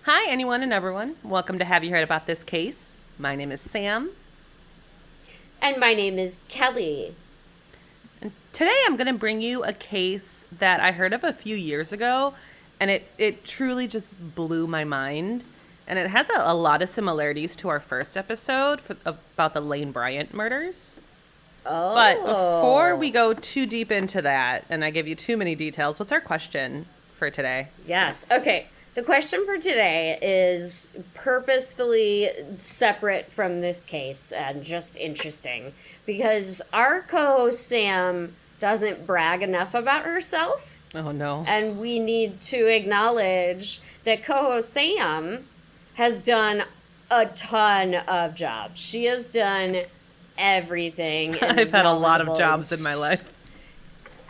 Hi, anyone and everyone. Welcome to Have You Heard About This Case? My name is Sam, And my name is Kelly. and today I'm going to bring you a case that I heard of a few years ago, and it truly just blew my mind. And it has a lot of similarities to our first episode about the Lane Bryant murders. But before we Oh, go too deep into that, and I give you too many details, what's our question for today? yes. Okay. The question for today is purposefully separate from this case and just interesting because our co host Sam doesn't brag enough about herself. Oh, no. And we need to acknowledge that co host Sam has done a ton of jobs. She has done everything and I've is had a lot of knowledgeable in jobs in my life.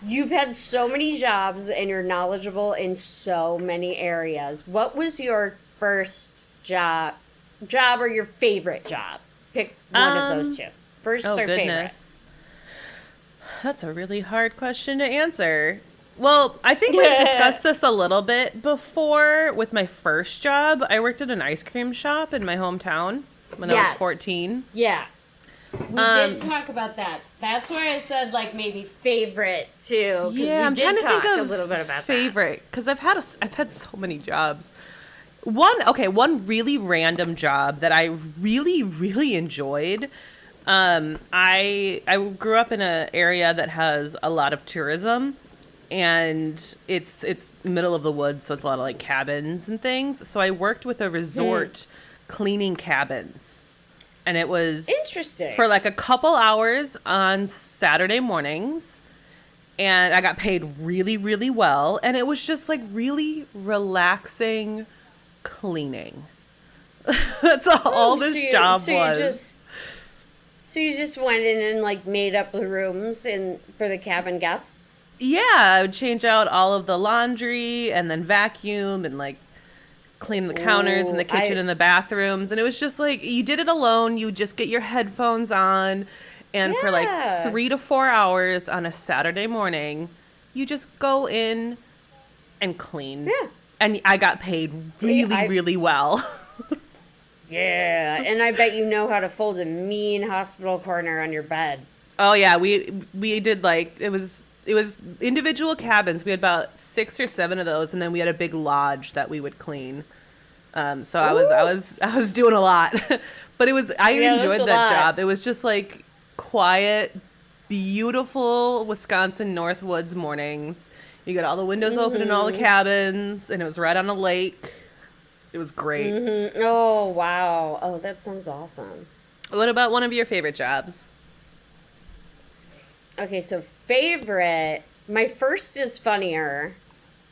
You've had so many jobs and you're knowledgeable in so many areas. What was your first job or your favorite job? Pick one of those two. First Oh, or favorite? goodness. That's a really hard question to answer. Well, I think we've discussed this a little bit before with my first job. I worked at an ice cream shop in my hometown when I was Yes. 14. Yeah. We Um, did talk about that. That's why I said like maybe favorite too, because yeah, we I'm trying did to think talk a of little bit about that. favorite because I've had so many jobs. One really random job that I really enjoyed. I grew up in an area that has a lot of tourism, and it's middle of the woods, so it's a lot of like cabins and things. So I worked with a Hmm. resort cleaning cabins, and it was for Interesting. like a couple hours on Saturday mornings, and I got paid really well, and it was just like really relaxing cleaning. That's all Oh, this job was. so you just went in and like made up the rooms in for the cabin guests? Yeah, I would change out all of the laundry and then vacuum and like clean the counters in Ooh, the kitchen and the bathrooms. And it was just like you did it alone. You just get your headphones on, and for like yeah. 3 to 4 hours on a Saturday morning, you just go in and clean. Yeah. And I got paid See, really well. yeah, and I bet you know how to fold a mean hospital corner on your bed. Oh yeah, we did like it was individual cabins. We had about 6 or 7 of those, and then we had a big lodge that we would clean. So I was I Ooh. was I was doing a lot, but I Yeah, that's a enjoyed that lot. job. It was just like quiet, beautiful Wisconsin Northwoods mornings. You got all the windows open in all the Mm-hmm. cabins, and it was right on a lake. It was great. Mm-hmm. Oh, wow. Oh, that sounds awesome. What about one of your favorite jobs? Okay, so favorite. My first is funnier,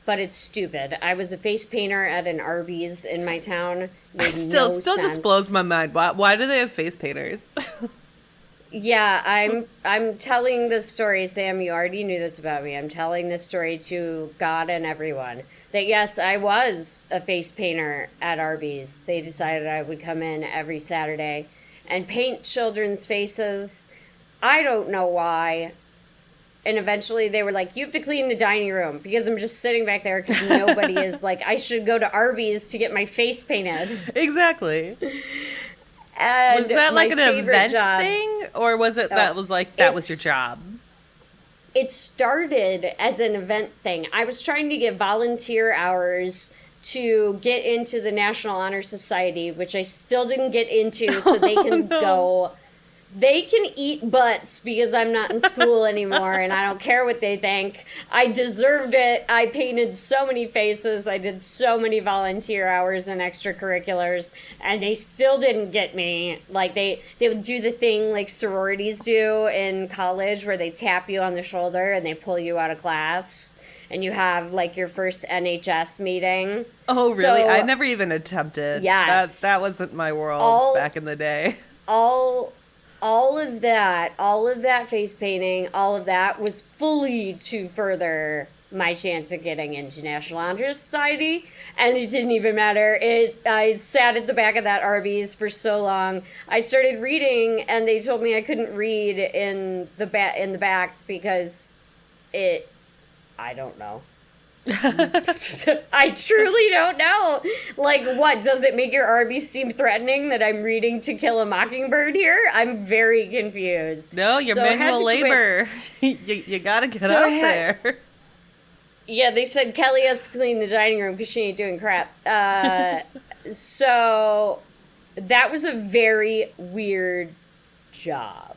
but it's stupid. I was a face painter at an Arby's in my town. Made Still no still just blows my sense. mind. Why do they have face painters? Yeah, I'm telling this story, Sam. You already knew this about me. I'm telling this story to God and everyone. That yes, I was a face painter at Arby's. They decided I would come in every Saturday and paint children's faces. I don't know why. And eventually they were like, "You have to clean the dining room," because I'm just sitting back there because nobody is like, I should go to Arby's to get my face painted. Exactly. Was And that like my an favorite event job, thing, or was it oh, that was like that was your it's job? it started as an event thing. I was trying to get volunteer hours to get into the National Honor Society, which I still didn't get into, so they Oh can no. go. They can eat butts because I'm not in school anymore and I don't care what they think. I deserved it. I painted so many faces. I did so many volunteer hours and extracurriculars and they still didn't get me. Like they would do the thing like sororities do in college where they tap you on the shoulder and they pull you out of class and you have like your first NHS meeting. Oh really? I So, never even attempted. That yes. wasn't my world All back in the day. all all of that face painting, all of that was fully to further my chance of getting into National Honor Society, and it didn't even matter. It I sat at the back of that Arby's for so long. I started reading, and they told me I couldn't read in the back because it. I don't know. I truly don't know. Like, what? Does it make your armies seem threatening that I'm reading To Kill a Mockingbird here? I'm very confused. No, your So I had manual to quit- labor. You gotta get So out I had- there. Yeah, they said Kelly has to clean the dining room because she ain't doing crap. So that was a very weird job.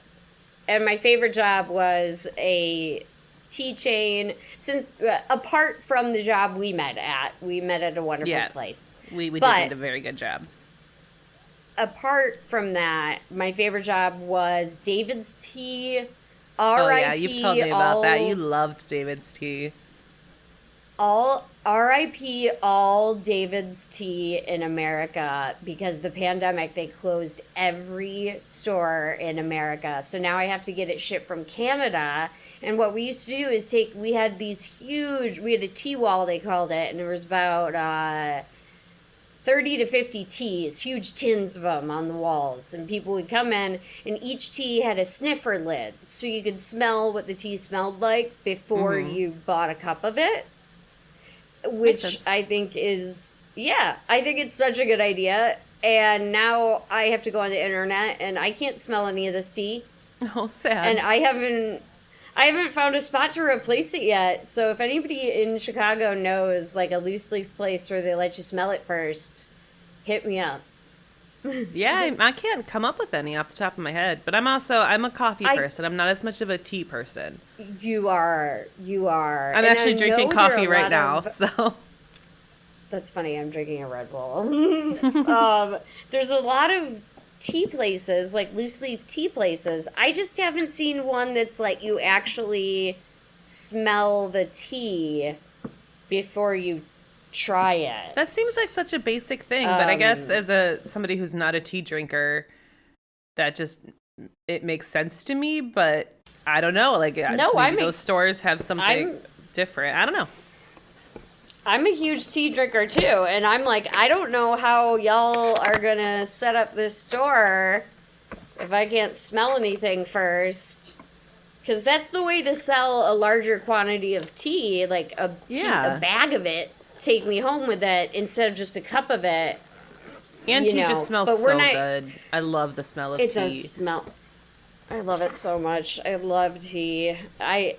And my favorite job was a tea chain. Since apart from the job we met at a wonderful Yes. place. We But- did a very good job. Apart from that, my favorite job was David's Tea. Oh R.I.P. yeah, you've told me about that. You loved David's tea. All R.I.P. all David's Tea in America, because the pandemic they closed every store in America. So now I have to get it shipped from Canada. And what we used to do is we had a tea wall, they called it, and there was about 30 to 50 teas, huge tins of them on the walls. And people would come in, and each tea had a sniffer lid, so you could smell what the tea smelled like before you bought a cup of it. Which I think I think it's such a good idea. And now I have to go on the internet, and I can't smell any of this tea. Oh, sad. And I haven't found a spot to replace it yet. So if anybody in Chicago knows like a loose leaf place where they let you smell it first, hit me up. Yeah, I can't come up with any off the top of my head, but I'm a coffee person. I'm not as much of a tea person. You are. I'm actually drinking coffee right now, so. That's funny. I'm drinking a Red Bull. There's a lot of tea places, like loose leaf tea places. I just haven't seen one that's like you actually smell the tea before you try it. That seems like such a basic thing, but I guess as somebody who's not a tea drinker, it makes sense to me, but I don't know. Like, maybe those stores have something different. I don't know. I'm a huge tea drinker too, and I'm like, I don't know how y'all are gonna set up this store if I can't smell anything first. Because that's the way to sell a larger quantity of tea, like a bag of it. Take me home with it instead of just a cup of it. And tea just smells so good. I love the smell of tea. It does smell. I love it so much. I love tea. I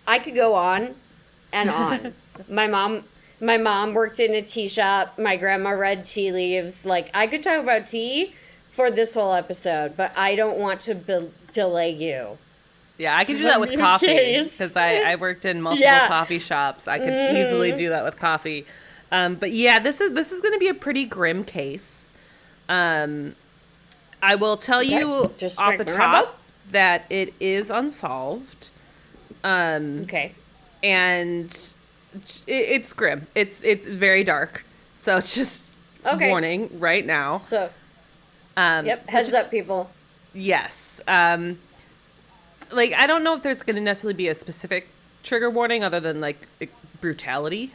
could go on and on. My mom worked in a tea shop. My grandma read tea leaves. Like, I could talk about tea for this whole episode, but I don't want to delay you. Yeah, I could do that with coffee because I worked in multiple coffee shops. I could easily do that with coffee. But yeah, this is going to be a pretty grim case. I will tell you just off the top that it is unsolved. Okay. And it's grim. It's very dark. So just warning right now. So heads up, people. Yes. Like, I don't know if there's going to necessarily be a specific trigger warning other than, like, brutality.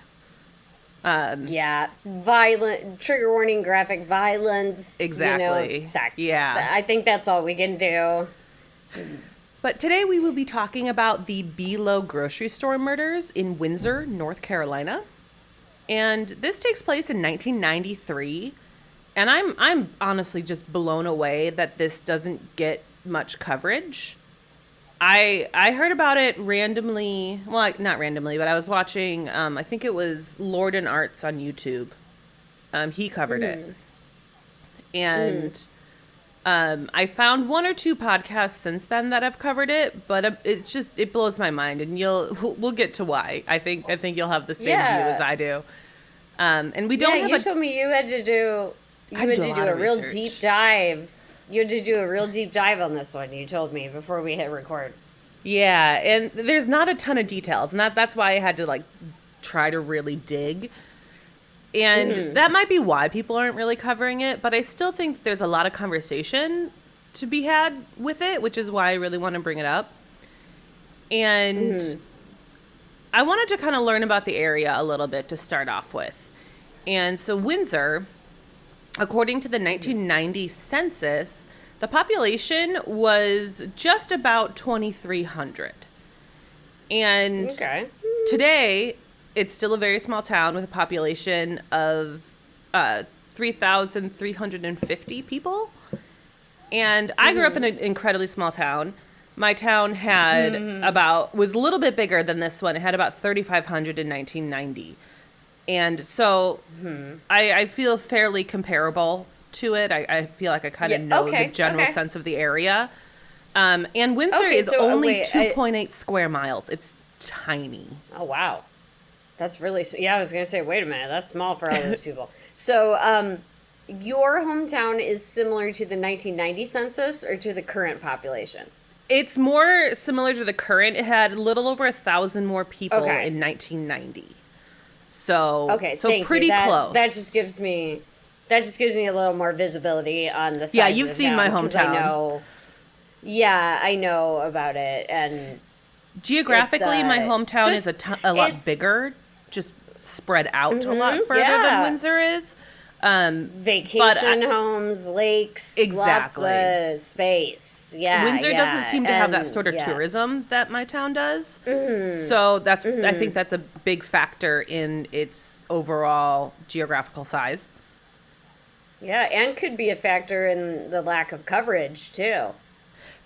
Violent, trigger warning, graphic violence. Exactly. I think that's all we can do. But today we will be talking about the B-Low grocery store murders in Windsor, North Carolina. And this takes place in 1993. And I'm honestly just blown away that this doesn't get much coverage. I heard about it randomly. Well, not randomly, but I was watching, I think it was Lord and Arts on YouTube. He covered it. And I found one or two podcasts since then that have covered it, but it blows my mind, and we'll get to why. I think you'll have the same view as I do. And we don't have you told me you had to do a real deep dive. You had to do a real deep dive on this one, you told me, before we hit record. Yeah, and there's not a ton of details, and that's why I had to, like, try to really dig. And that might be why people aren't really covering it, but I still think there's a lot of conversation to be had with it, which is why I really want to bring it up. And I wanted to kind of learn about the area a little bit to start off with. And so Windsor, according to the 1990 census, the population was just about 2,300. And Today, it's still a very small town with a population of 3,350 people. And I grew up in an incredibly small town. My town had was a little bit bigger than this one. It had about 3,500 in 1990. And so I feel fairly comparable to it. I feel like I kind of know the general sense of the area. And Windsor is only 2.8 square miles. It's tiny. Oh, wow. That's really sweet. Yeah, I was going to say, wait a minute. That's small for all those people. So your hometown is similar to the 1990 census or to the current population? It's more similar to the current. It had a little over 1,000 more people in 1990. So pretty close. That just gives me a little more visibility on the size Yeah, you've of the seen my town, hometown. I know about it. And geographically, my hometown is a lot bigger, just spread out a lot further than Windsor is. Vacation homes, lakes, lots of space. Yeah, Windsor doesn't seem to have that sort of tourism that my town does. So that's I think that's a big factor in its overall geographical size. Yeah, and could be a factor in the lack of coverage too.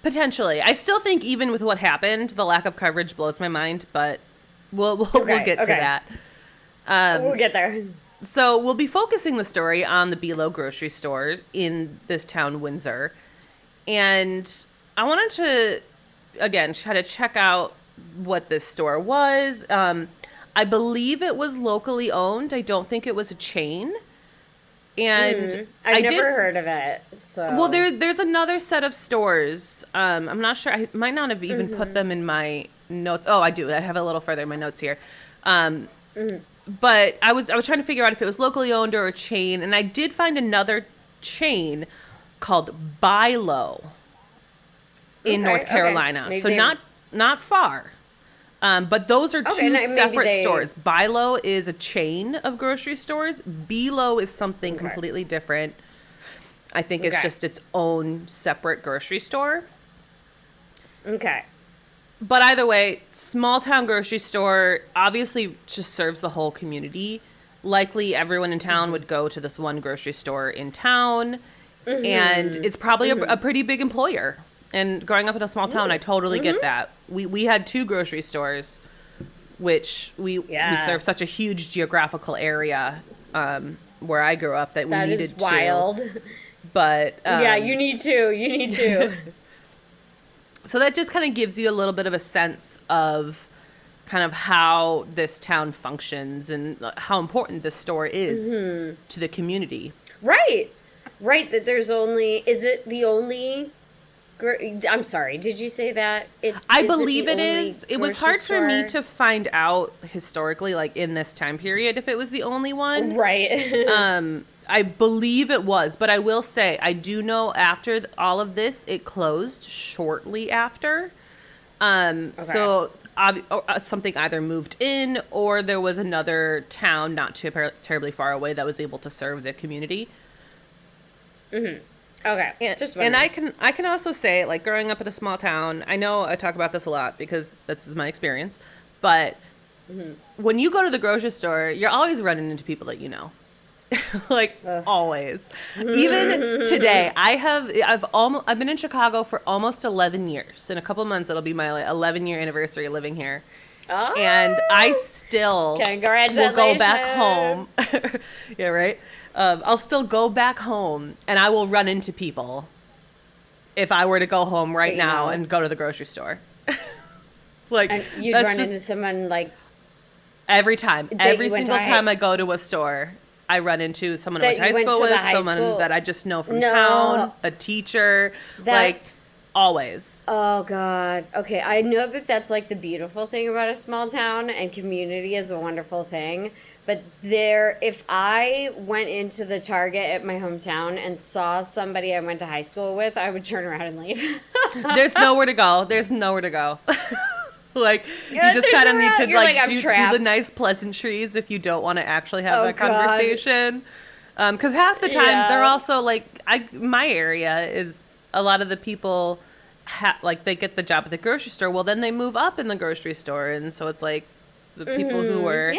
Potentially. I still think even with what happened, the lack of coverage blows my mind, but we'll get to that. We'll get there. So we'll be focusing the story on the Below grocery store in this town, Windsor. And I wanted to, again, try to check out what this store was. I believe it was locally owned. I don't think it was a chain. And I've never heard of it. So well, there's another set of stores. I'm not sure. I might not have even put them in my notes. Oh, I do. I have a little further in my notes here. But I was trying to figure out if it was locally owned or a chain, and I did find another chain called Bilo in North Carolina. So not far. But those are two separate stores. Bilo is a chain of grocery stores. Bilo is something completely different. I think it's just its own separate grocery store. Okay. But either way, small town grocery store obviously just serves the whole community. Likely everyone in town would go to this one grocery store in town. And it's probably a pretty big employer. And growing up in a small town, I totally get that. We had two grocery stores, which we serve such a huge geographical area where I grew up that we needed to. That is wild. But yeah, you need to. So that just kind of gives you a little bit of a sense of kind of how this town functions and how important this store is to the community. Right. That there's only, is it the only, I'm sorry, did you say that? I believe it is. It was hard for me to find out historically, like in this time period, if it was the only one. Right. I believe it was, but I will say, I do know after all of this, it closed shortly after. So something either moved in or there was another town not too terribly far away that was able to serve the community. Okay. And I can also say, like, growing up in a small town, I know I talk about this a lot because this is my experience, but when you go to the grocery store, you're always running into people that you know. Like always. Even today, I've been in Chicago for almost 11 years. In a couple months, it'll be my 11-year anniversary living here. Oh, and I still will go back home. Yeah, right. I'll still go back home, and I will run into people if I were to go home right now and go to the grocery store. Like, and you'd run into someone like every time, every single time I go to a store. I run into someone I went to high school with, someone that I just know from town, a teacher, like always. Oh, God. Okay, I know that that's like the beautiful thing about a small town, and community is a wonderful thing. But if I went into the Target at my hometown and saw somebody I went to high school with, I would turn around and leave. There's nowhere to go. Like, you just kind of need to do the nice pleasantries if you don't want to actually have that conversation. Because half the time they're also like, my area is a lot of the people they get the job at the grocery store. Well, then they move up in the grocery store, and so it's like The people who were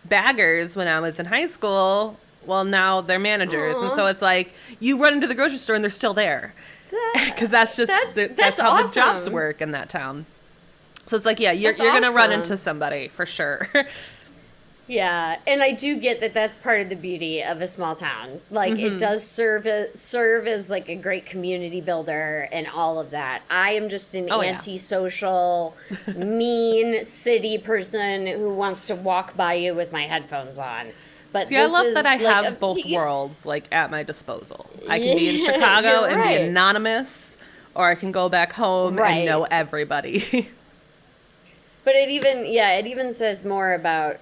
baggers when I was in high school, well, now they're managers. And so it's like you run into the grocery store and they're still there. Because that's how awesome. the jobs work in that town. So it's like, yeah, you're awesome. going to run into somebody for sure. Yeah, and I do get that that's part of the beauty of a small town. Like, it does serve as, like, a great community builder and all of that. I am just an antisocial, mean city person who wants to walk by you with my headphones on. But see, I love that I have both worlds, like, at my disposal. I can be in Chicago and be anonymous, or I can go back home and know everybody. But it even says more about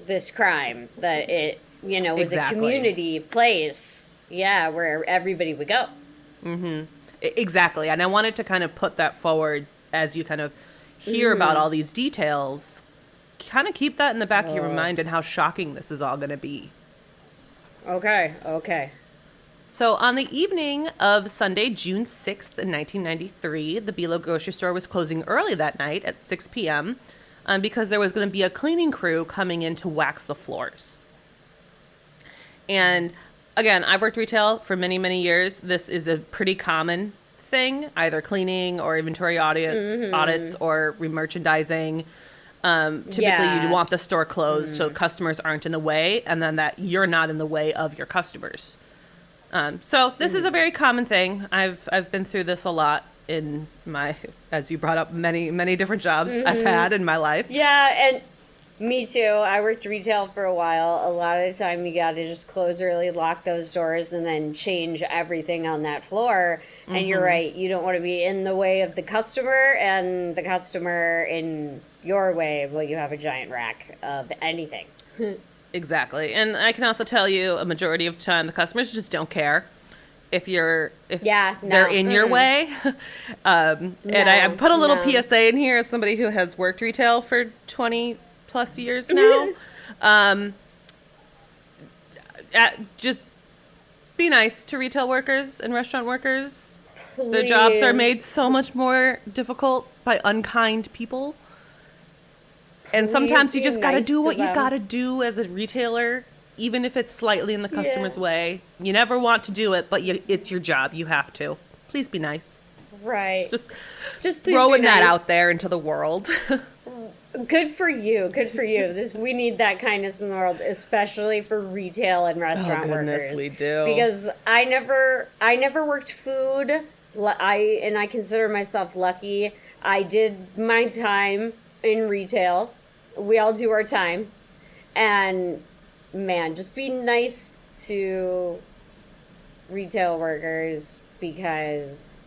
this crime, that it, was a community place, where everybody would go. Exactly. And I wanted to kind of put that forward as you kind of hear about all these details. Kind of keep that in the back of your mind and how shocking this is all going to be. Okay. So on the evening of Sunday, June 6th, in 1993, the Below grocery store was closing early that night at 6 p.m., because there was going to be a cleaning crew coming in to wax the floors. And again, I've worked retail for many, many years. This is a pretty common thing, either cleaning or inventory audits or remerchandising. Typically, you want the store closed so customers aren't in the way, and then that you're not in the way of your customers. So this is a very common thing. I've been through this a lot in my, as you brought up, many different jobs I've had in my life. Yeah, and me too. I worked retail for a while. A lot of the time you got to just close early, lock those doors, and then change everything on that floor. And you're right, you don't want to be in the way of the customer, and the customer in your way, well, you have a giant rack of anything. Exactly. And I can also tell you a majority of the time the customers just don't care if they're in your way. And I put a little PSA in here as somebody who has worked retail for 20 plus years now. Just be nice to retail workers and restaurant workers. Please. Their jobs are made so much more difficult by unkind people. And sometimes you just got to do what you got to do as a retailer, even if it's slightly in the customer's way. You never want to do it, but it's your job. You have to. Please be nice. Right. Just throwing that out there into the world. Good for you. We need that kindness in the world, especially for retail and restaurant workers. We do. Because I never worked food. I consider myself lucky. I did my time in retail. We all do our time. And man, just be nice to retail workers, because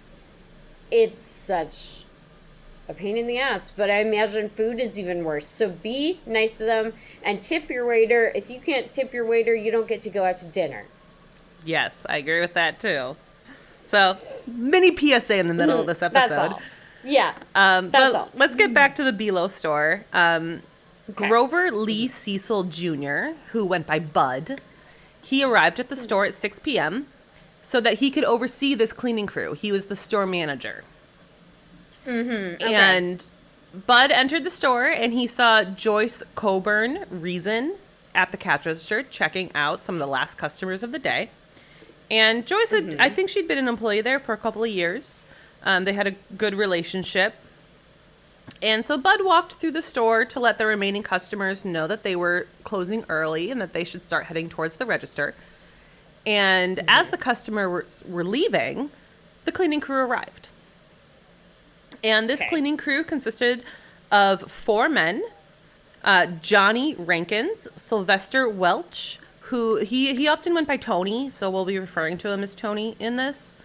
it's such a pain in the ass. But I imagine food is even worse. So be nice to them and tip your waiter. If you can't tip your waiter, you don't get to go out to dinner. Yes, I agree with that too. So, mini PSA in the middle of this episode. That's all. Yeah, that's all. Let's get back to the Below store. Grover Lee Cecil Jr., who went by Bud, he arrived at the store at 6 p.m. so that he could oversee this cleaning crew. He was the store manager. And Bud entered the store and he saw Joyce Coburn Reason at the cash register checking out some of the last customers of the day. And Joyce, I think she'd been an employee there for a couple of years. They had a good relationship. And so Bud walked through the store to let the remaining customers know that they were closing early and that they should start heading towards the register. And as the customers were leaving, the cleaning crew arrived. And this cleaning crew consisted of 4 men, Johnny Rankins, Sylvester Welch, who he often went by Tony, so we'll be referring to him as Tony in this.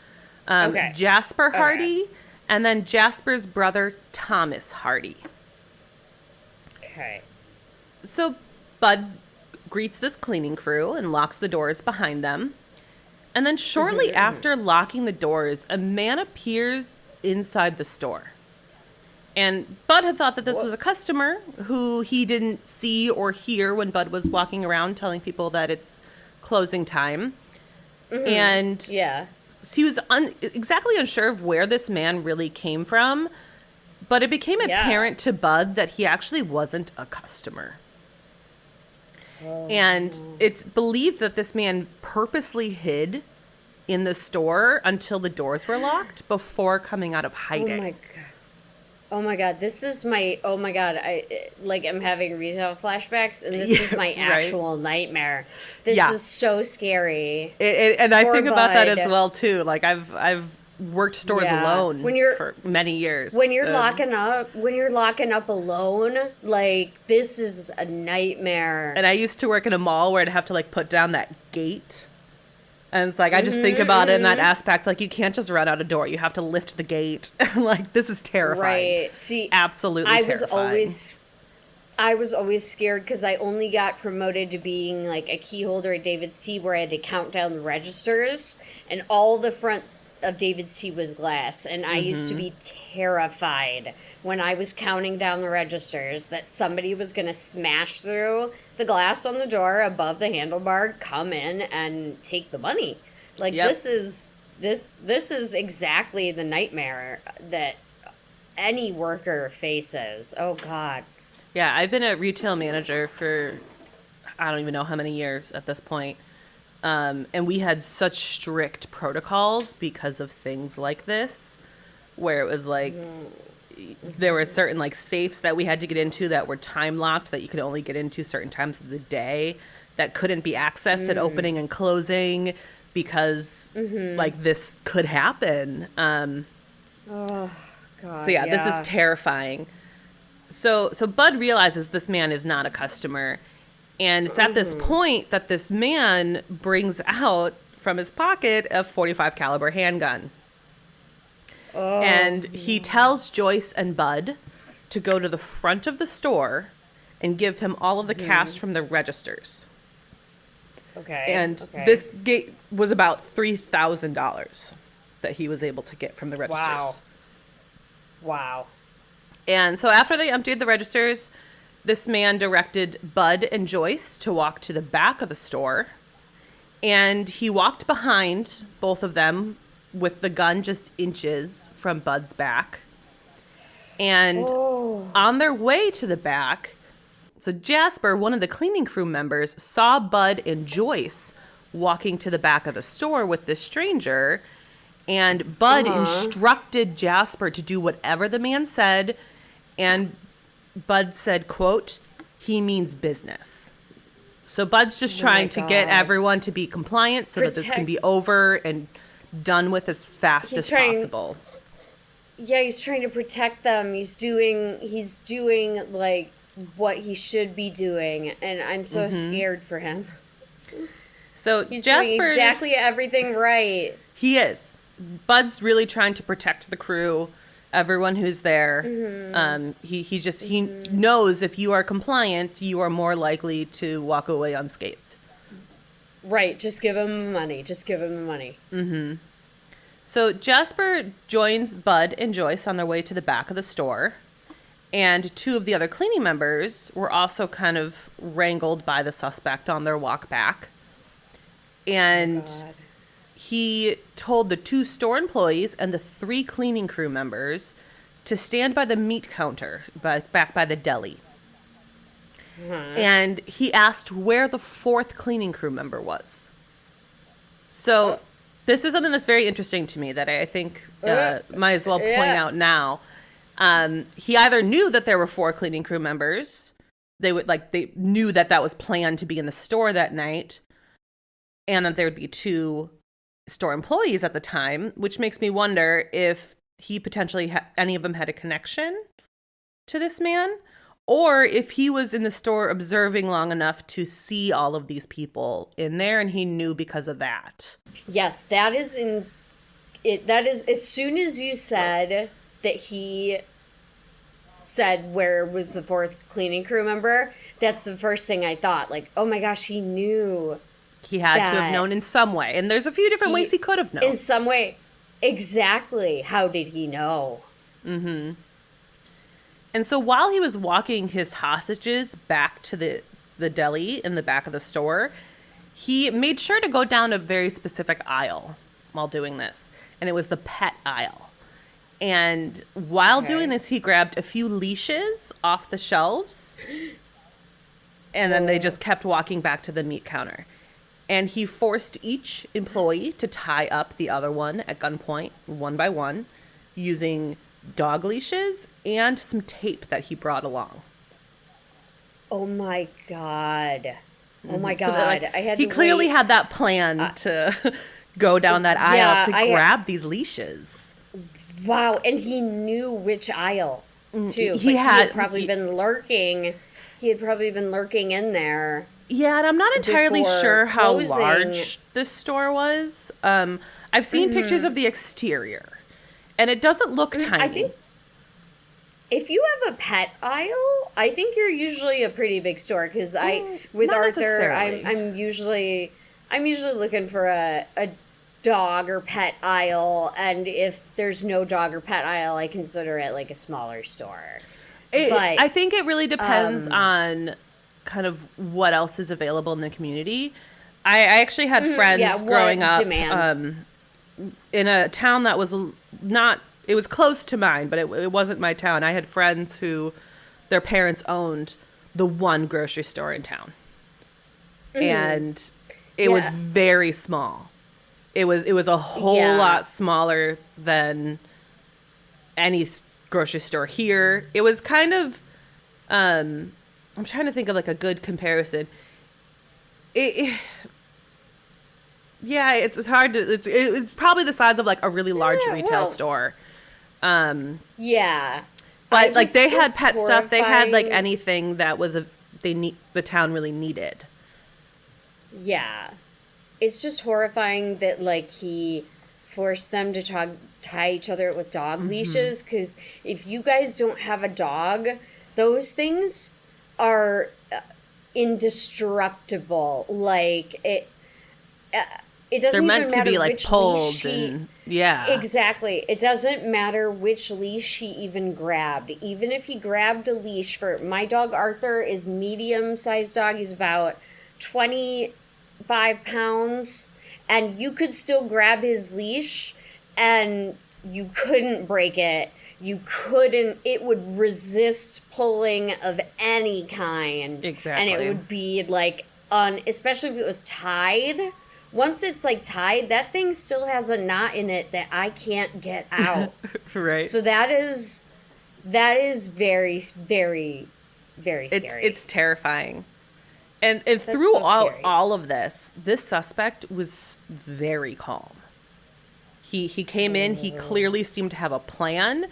Jasper Hardy, and then Jasper's brother, Thomas Hardy. Okay. So Bud greets this cleaning crew and locks the doors behind them. And then shortly after locking the doors, a man appears inside the store. And Bud had thought that this was a customer who he didn't see or hear when Bud was walking around telling people that it's closing time. And he was exactly unsure of where this man really came from, but it became apparent to Bud that he actually wasn't a customer. Oh And no. it's believed that this man purposely hid in the store until the doors were locked before coming out of Oh hiding. my god. Oh my god. This is my. Oh my god. Like I'm having retail flashbacks, and this was Yeah, my right? actual nightmare. This Yeah. is so scary. And I Poor think about that as Bud. well too. Like I've worked stores Yeah. alone for many years. When you're locking up alone, like this is a nightmare. And I used to work in a mall where I'd have to like put down that gate. And it's like I just think Mhm. about it in that Mhm. aspect. Like you can't just run out a door. You have to lift the gate. Like this is terrifying. Right. See, Absolutely I was terrifying. always I was always scared because I only got promoted to being like a key holder at David's Tea where I had to count down the registers and all the front of David's Tea was glass. And I used to Mm-hmm. be terrified when I was counting down the registers that somebody was going to smash through the glass on the door above the handlebar, come in and take the money. Like Yep. this is exactly the nightmare that any worker faces. Oh God. Yeah, I've been a retail manager for I don't even know how many years at this point. And we had such strict protocols because of things like this, where it was like there were certain like safes that we had to get into that were time locked that you could only get into certain times of the day that couldn't be accessed at opening and closing because like this could happen. Oh God. So yeah, this is Yeah. terrifying. So Bud realizes this man is not a customer, and it's at this point that this man brings out from his pocket a 45 caliber handgun. Oh. And he tells Joyce and Bud to go to the front of the store and give him all of the cash from the registers. Okay. And okay. this gate was about $3,000 that he was able to get from the registers. Wow. Wow. And so after they emptied the registers, this man directed Bud and Joyce to walk to the back of the store. And he walked behind both of them with the gun just inches from Bud's back. And Oh. on their way to the back, so Jasper, one of the cleaning crew members, saw Bud and Joyce walking to the back of the store with this stranger. And Bud instructed Jasper to do whatever the man said. And Bud said, quote, "He means business." So Bud's just trying to get God. everyone to be compliant so that this can Protect- be over and done with as fast He's as trying- possible. Yeah, he's trying to protect them. He's doing like what he should be doing, and I'm so scared for him. So He's Jasper, doing exactly everything right. he is. Bud's really trying to protect the crew, everyone who's there. He knows if you are compliant, you are more likely to walk away unscathed. Right, just give him money. Just give him the money. So Jasper joins Bud and Joyce on their way to the back of the store. And two of the other cleaning members were also kind of wrangled by the suspect on their walk back. And God. he told the two store employees and the three cleaning crew members to stand by the meat counter back by the deli. And he asked where the fourth cleaning crew member was. So this is something that's very interesting to me that I think might as well point out now. He either knew that there were four cleaning crew members. They knew that that was planned to be in the store that night, and that there would be two store employees at the time, which makes me wonder if he potentially any of them had a connection to this man, or if he was in the store observing long enough to see all of these people in there and he knew because of that. Yes, that is as soon as you said that he said where was the fourth cleaning crew member, that's the first thing I thought. Like, oh my gosh, he knew. He had to have That known in some way. And there's a few different ways he could have known. In some way. Exactly. How did he know? And so while he was walking his hostages back to the deli in the back of the store, he made sure to go down a very specific aisle while doing this. And it was the pet aisle. And while doing this, he grabbed a few leashes off the shelves And then they just kept walking back to the meat counter. And he forced each employee to tie up the other one at gunpoint, one by one, using dog leashes and some tape that he brought along. Oh my God. Oh my So God. that, I had he to clearly wait. had that plan to go down that aisle to I- grab these leashes. Wow. And he knew which aisle, too. he But had- probably he- been lurking. He had probably been lurking in there. Yeah, and I'm not entirely Before sure how closing. large this store was. I've seen pictures of the exterior, and it doesn't look tiny. I think if you have a pet aisle, I think you're usually a pretty big store because with not Arthur, necessarily. I'm usually looking for a dog or pet aisle, and if there's no dog or pet aisle, I consider it like a smaller store. But I think it really depends on kind of what else is available in the community. I actually had friends what growing up demand. in a town that was not, it was close to mine, but it wasn't my town. I had friends who their parents owned the one grocery store in town. And it was very small. It was a whole lot smaller than any grocery store here. It was kind of I'm trying to think of like a good comparison. It's hard to it's probably the size of like a really large retail store. Yeah. But like they had it's pet stuff, they had like horrifying. anything that was the town really needed. Yeah. It's just horrifying that, like, he forced them to tie each other with dog leashes, because if you guys don't have a dog, those things are indestructible. Like, it doesn't They're even meant to matter be like which pulled leash he- and yeah. Exactly. It doesn't matter which leash he even grabbed. Even if he grabbed a leash for my dog Arthur is medium-sized dog. He's about 25 pounds, and you could still grab his leash and you couldn't break it. It would resist pulling of any kind. Exactly. And it would be like especially if it was tied. Once it's like tied, that thing still has a knot in it that I can't get out. Right. So that is very, very, very scary. It's terrifying. And through so scary. all of this suspect was very calm. He came in, he clearly seemed to have a plan,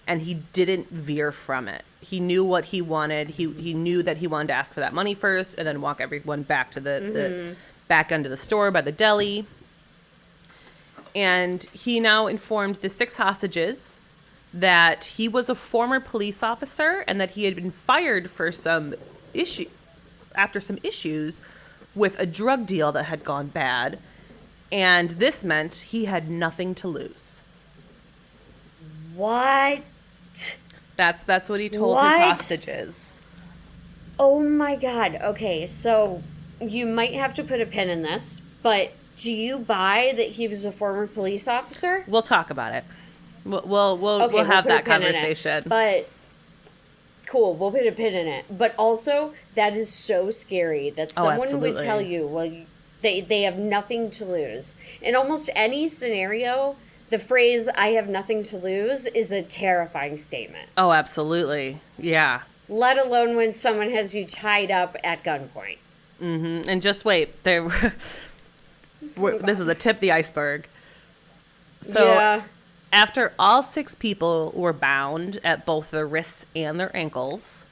and he didn't veer from it. He knew what he wanted. He knew that he wanted to ask for that money first and then walk everyone back to the back end of the store by the deli. And he now informed the 6 hostages that he was a former police officer and that he had been fired for after some issues with a drug deal that had gone bad. And this meant he had nothing to lose. What? That's what he told What? his hostages. Oh my God. Okay, so you might have to put a pin in this, but do you buy that he was a former police officer? We'll talk about it. We'll Okay, have put a that pin in it. conversation. But cool, we'll put a pin in it. But also, that is so scary that someone would absolutely. tell you, well, they have nothing to lose. In almost any scenario, the phrase "I have nothing to lose" is a terrifying statement. Oh, absolutely. Yeah. Let alone when someone has you tied up at gunpoint. And just wait, this is the tip of the iceberg. So yeah. after all 6 people were bound at both their wrists and their ankles,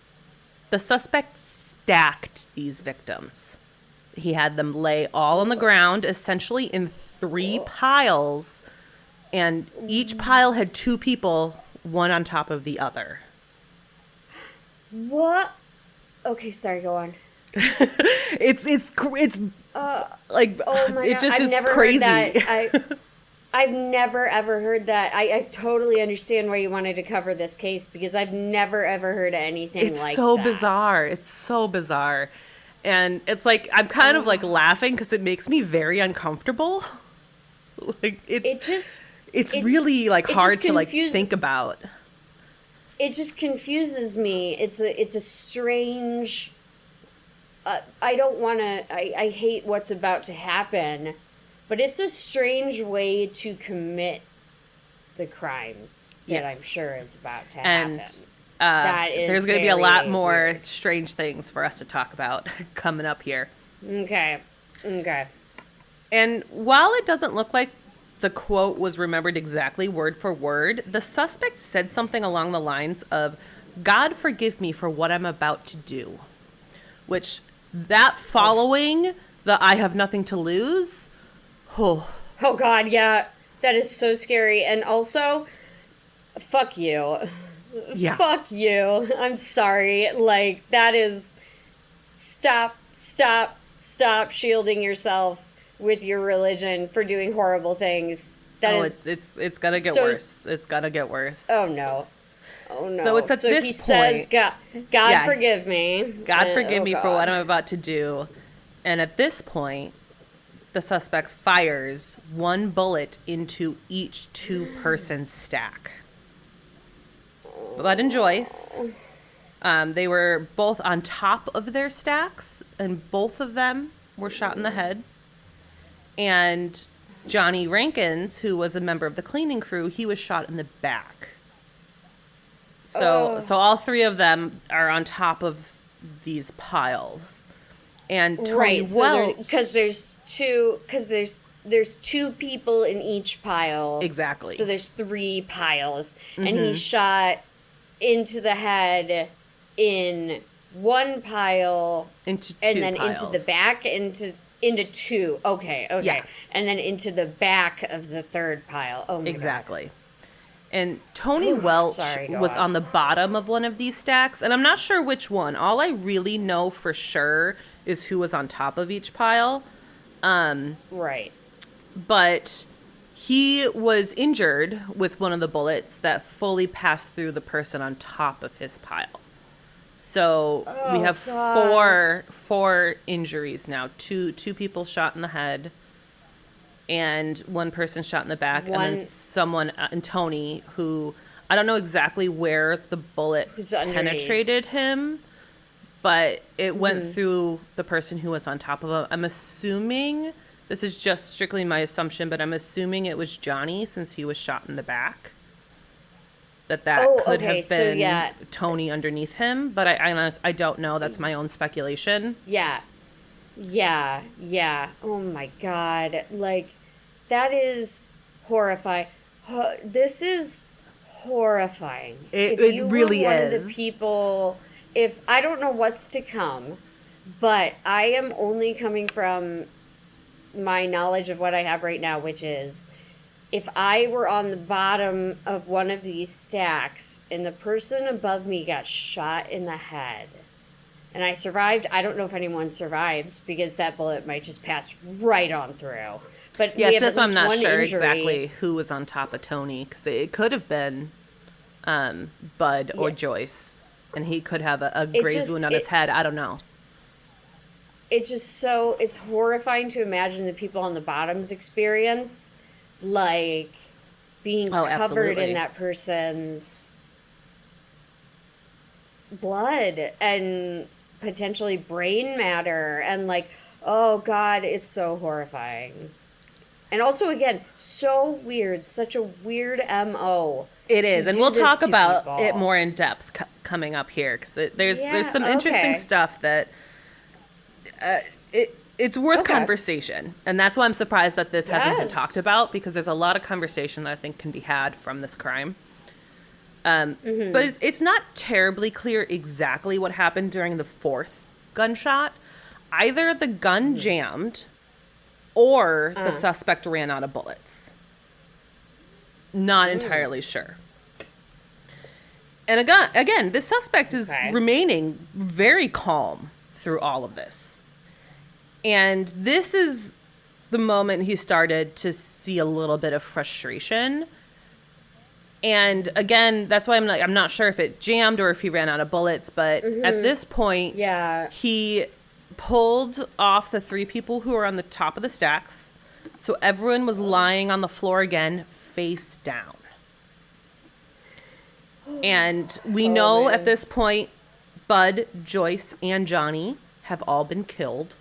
the suspect stacked these victims. He had them lay all on the ground, essentially in 3 piles, and each pile had 2 people, one on top of the other. What? Okay, sorry, go on. It's like Oh my it God, just I've is never crazy. heard that. I've never ever heard that. I totally understand why you wanted to cover this case because I've never ever heard anything It's like so that. bizarre. It's so bizarre. And it's like I'm kind of like laughing because it makes me very uncomfortable. Like it's really like it hard just to like think about. It just confuses me. It's a strange I don't want to, I hate what's about to happen, but it's a strange way to commit the crime that I'm Yes. sure is about to And happen. That is there's going to be a lot very more weird. strange things for us to talk about coming up here. Okay. Okay. And while it doesn't look like the quote was remembered exactly word for word, the suspect said something along the lines of, "God forgive me for what I'm about to do." Which, that following the "I have nothing to lose," oh, Oh God, yeah. That is so scary. And also, fuck you. yeah. Fuck you. I'm sorry. Like, that is, stop shielding yourself with your religion for doing horrible things. That Oh, is it's gonna get so, worse. It's gonna get worse. oh no. Oh So no. it's at So he this says, point, God yeah, forgive me. God forgive Oh me for what God. I'm about to do. And at this point, the suspect fires one bullet into each two-person stack. Bud and Joyce, they were both on top of their stacks, and both of them were shot in the head. And Johnny Rankins, who was a member of the cleaning crew, he was shot in the back. So all three of them are on top of these piles. And Tony Right. So Welch, because there's two people in each pile. exactly. So there's three piles, and he shot into the head in one pile, Into two and then piles. into the back, into two. Okay. Yeah. And then into the back of the third pile. Oh my Exactly. And Tony Welch Sorry, go was on. on the bottom of one of these stacks, and I'm not sure which one. All I really know for sure is who was on top of each pile. God. Right. But he was injured with one of the bullets that fully passed through the person on top of his pile. So we Oh, have God. four injuries now. Two people shot in the head, and one person shot in the back, and then One- someone, and Tony, who I don't know exactly where the bullet Who's underneath. penetrated him, but it Mm-hmm. went through the person who was on top of him. I'm assuming, this is just strictly my assumption, but I'm assuming it was Johnny, since he was shot in the back. That Oh, could okay, have so been yeah. Tony underneath him, but I don't know. That's my own speculation. Yeah. Oh my God. Like, that is horrifying. This is horrifying. It If you really were one is. of the people, if I don't know what's to come, but I am only coming from my knowledge of what I have right now, which is if I were on the bottom of one of these stacks and the person above me got shot in the head and I survived, I don't know if anyone survives because that bullet might just pass right on through. But we Yes, have that's at why I'm least not one sure injury. exactly who was on top of Tony, because it could have been Bud or Yeah. Joyce, and he could have a It graze just- wound on his head. I don't know. It's just it's horrifying to imagine the people on the bottom's experience, like being Oh, covered absolutely. in that person's blood and potentially brain matter, and like, oh God, it's so horrifying. And also, again, so weird, such a weird MO. It to is, and do we'll this talk to about people. it more in depth coming up here, because there's Yeah, some interesting okay. stuff that it's worth Okay. conversation, and that's why I'm surprised that this hasn't been Yes. talked about, because there's a lot of conversation that I think can be had from this crime. But it's not terribly clear exactly what happened during the fourth gunshot. Either the gun jammed, or the suspect ran out of bullets. Not entirely sure. And again, this suspect is Okay. remaining very calm through all of this. And this is the moment he started to see a little bit of frustration. And again, that's why I'm not sure if it jammed or if he ran out of bullets, but at this point, Yeah. he pulled off the three people who were on the top of the stacks. So everyone was lying on the floor again, face down. And we know man. at this point, Bud, Joyce, and Johnny have all been killed.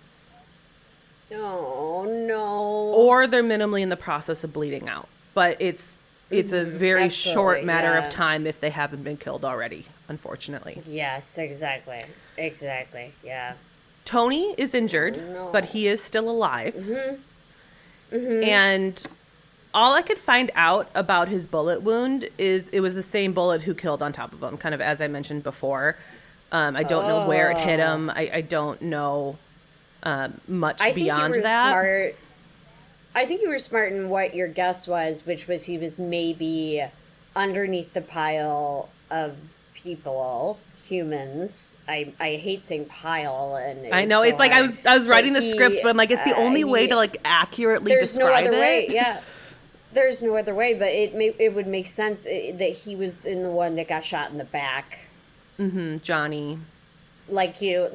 Oh, no. Or they're minimally in the process of bleeding out. But it's a very short matter of time if they haven't been killed already, unfortunately. Yes, exactly. Exactly, yeah. Tony is injured, but he is still alive. And all I could find out about his bullet wound is it was the same bullet who killed on top of him, kind of as I mentioned before. I don't know where it hit him. I don't know much beyond that. Smart. I think you were smart in what your guess was, which was he was maybe underneath the pile of people, humans. I hate saying pile, and I know it's like I was writing the script, but I'm like, it's the only way to like accurately describe it. There's no other way. Yeah, there's no other way. But it would make sense that he was in the one that got shot in the back. Johnny. Like you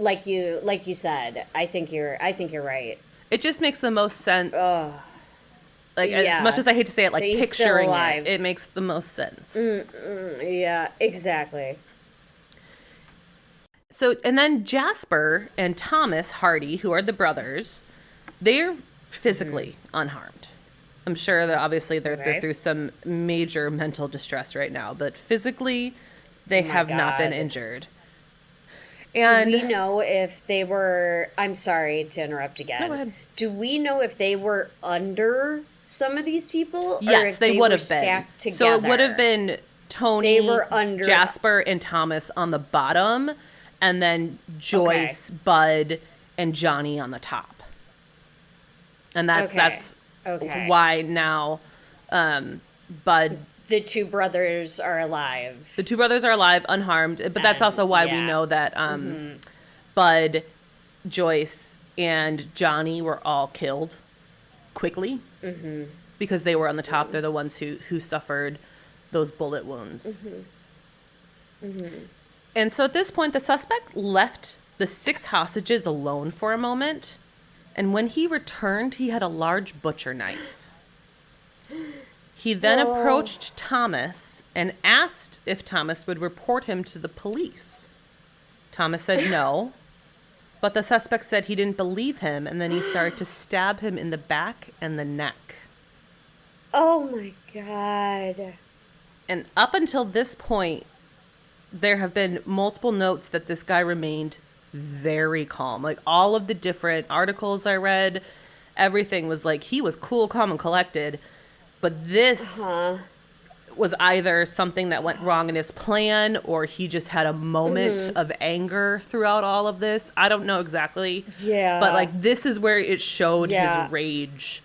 said. I think you're right. It just makes the most sense. Like, as much as I hate to say it, like, picturing it makes the most sense. Yeah, exactly. So, and then Jasper and Thomas Hardy, who are the brothers, they're physically unharmed. I'm sure that obviously they're through some major mental distress right now, but physically, they have not been injured. And do we know if they were... I'm sorry to interrupt again. No, go ahead. Do we know if they were under some of these people? Yes, or if they would have been. Stacked together? So it would have been Tony, they were under... Jasper, and Thomas on the bottom, and then Joyce, Bud, and Johnny on the top. And that's why now Bud... The two brothers are alive. The two brothers are alive, unharmed. But that's also why we know that Bud, Joyce, and Johnny were all killed quickly. Because they were on the top. They're the ones who suffered those bullet wounds. And so at this point, the suspect left the 6 hostages alone for a moment. And when he returned, he had a large butcher knife. He then approached Thomas and asked if Thomas would report him to the police. Thomas said no, but the suspect said he didn't believe him, and then he started to stab him in the back and the neck. Oh my God. And up until this point, there have been multiple notes that this guy remained very calm. Like, all of the different articles I read, everything was like, he was cool, calm, and collected. But this was either something that went wrong in his plan, or he just had a moment of anger throughout all of this. I don't know exactly. Yeah. But, like, this is where it showed his rage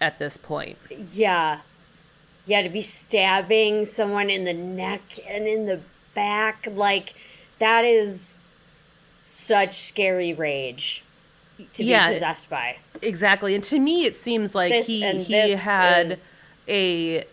at this point. Yeah. Yeah, to be stabbing someone in the neck and in the back, like, that is such scary rage to be possessed by. Exactly. And to me, it seems like he had he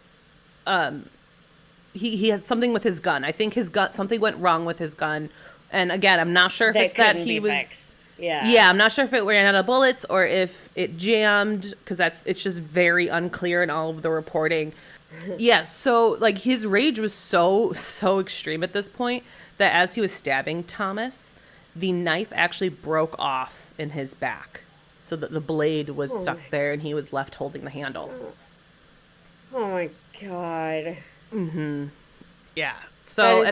had something with his gun. I think something went wrong with his gun. And again, I'm not sure if it's that he was fixed. Yeah, I'm not sure if it ran out of bullets or if it jammed, because it's just very unclear in all of the reporting. So like his rage was so extreme at this point that as he was stabbing Thomas, the knife actually broke off in his back, so that the blade was stuck there and he was left holding the handle. Oh my God. Yeah. So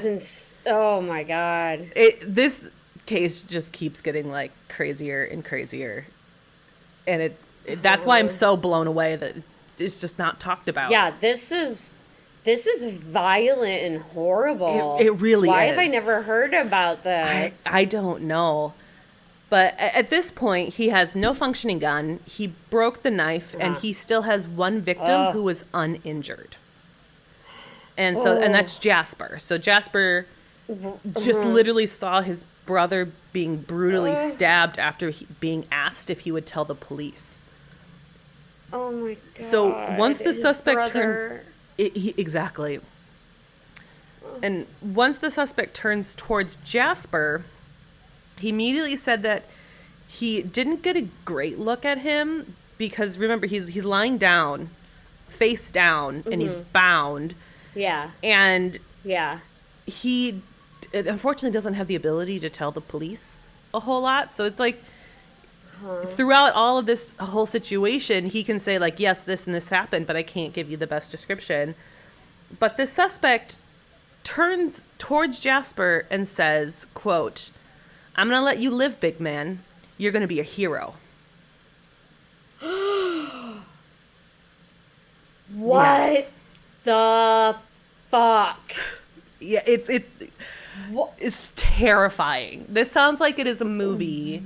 oh my God. This case just keeps getting like crazier and crazier, and that's why I'm so blown away that it's just not talked about. Yeah, this is violent and horrible. It really is. Why have I never heard about this? I don't know. But at this point, he has no functioning gun. He broke the knife, and he still has one victim who was uninjured. And and that's Jasper. So Jasper just literally saw his brother being brutally stabbed after being asked if he would tell the police. Oh my God. So once the suspect turns... exactly. And once the suspect turns towards Jasper... He immediately said that he didn't get a great look at him because, remember, he's lying down, face down, and he's bound. Yeah. And he unfortunately doesn't have the ability to tell the police a whole lot. So it's like throughout all of this whole situation, he can say like, yes, this and this happened, but I can't give you the best description. But the suspect turns towards Jasper and says, quote, "I'm going to let you live, big man. You're going to be a hero." What the fuck? Yeah, it's terrifying. This sounds like it is a movie.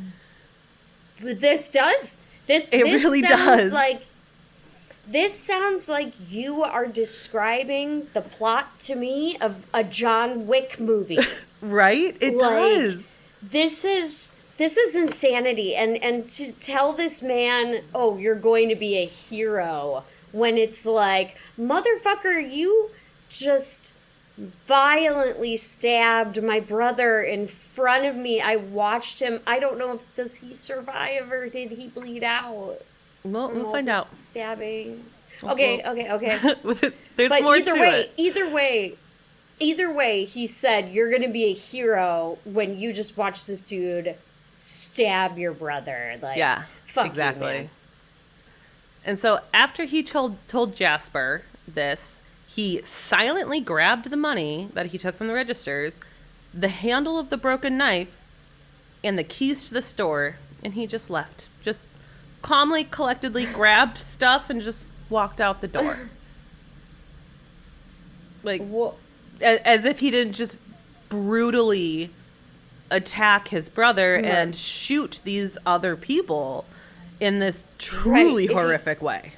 This does? This really sounds does. like this sounds like you are describing the plot to me of a John Wick movie. Right? It does. This is insanity. And to tell this man, "Oh, you're going to be a hero," when it's like, motherfucker, you just violently stabbed my brother in front of me. I watched him. I don't know does he survive or did he bleed out? Well, we'll find out. Stabbing. Well, Okay. There's But more to it. Either way, he said you're going to be a hero when you just watch this dude stab your brother. Like, Yeah, fuck exactly. you, man. And so after he told Jasper this, he silently grabbed the money that he took from the registers, the handle of the broken knife, and the keys to the store, and he just left. Just calmly, collectedly grabbed stuff and just walked out the door. Like, as if he didn't just brutally attack his brother and shoot these other people in this truly horrific way.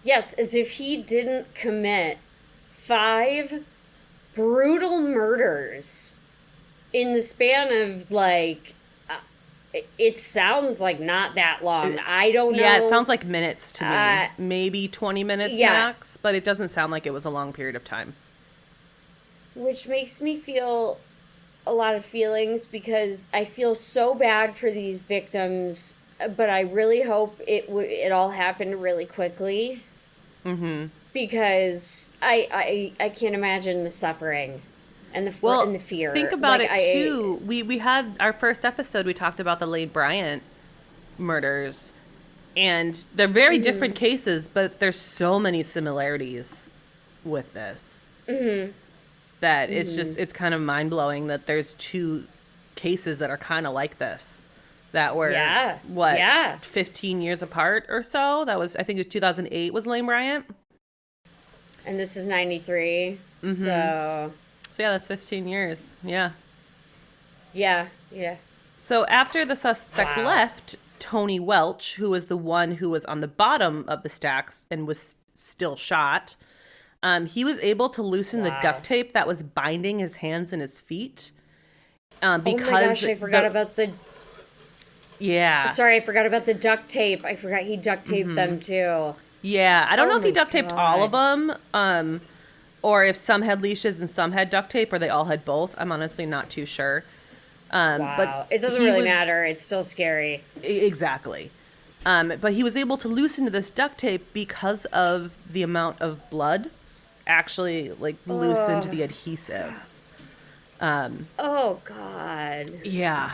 Yes, as if he didn't commit 5 brutal murders in the span of, like, it sounds like not that long. I don't know. Yeah, it sounds like minutes to me. Maybe 20 minutes max, but it doesn't sound like it was a long period of time. Which makes me feel a lot of feelings because I feel so bad for these victims, but I really hope it all happened really quickly. Mm-hmm. Because I can't imagine the suffering and the fear. Think about it too. We had our first episode. We talked about the Lane Bryant murders, and they're very different cases, but there's so many similarities with this that it's kind of mind blowing that there's 2 cases that are kind of like this. That were 15 years apart or so. That was, I think it was 2008 was Lane Bryant. And this is 93. So yeah, that's 15 years. Yeah. Yeah. So after the suspect left, Tony Welch, who was the one who was on the bottom of the stacks and was still shot, he was able to loosen the duct tape that was binding his hands and his feet. Because oh my gosh, I forgot about the... Yeah. Sorry, I forgot about the duct tape. I forgot he duct taped them too. Yeah, I don't know if he duct taped all of them, or if some had leashes and some had duct tape, or they all had both. I'm honestly not too sure. Wow. But it doesn't really matter. It's still scary. Exactly. But he was able to loosen this duct tape because of the amount of blood actually loosened the adhesive. Oh, God. Yeah.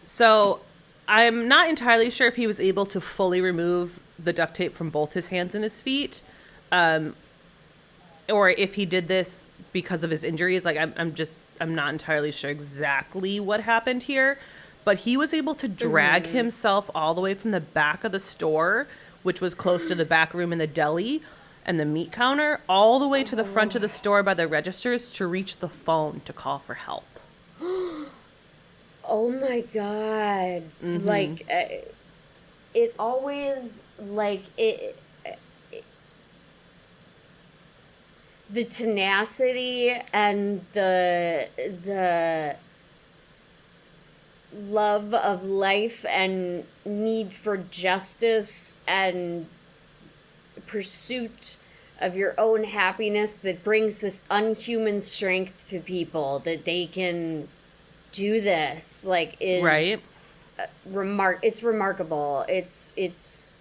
So I'm not entirely sure if he was able to fully remove the duct tape from both his hands and his feet, or if he did this because of his injuries. Like, I'm not entirely sure exactly what happened here, but he was able to drag himself all the way from the back of the store, which was close to the back room in the deli and the meat counter, all the way to the front of the store by the registers to reach the phone to call for help. Oh my God. Like, it always, the tenacity and the love of life and need for justice and pursuit of your own happiness that brings this unhuman strength to people that they can do this, is right. It's remarkable. It's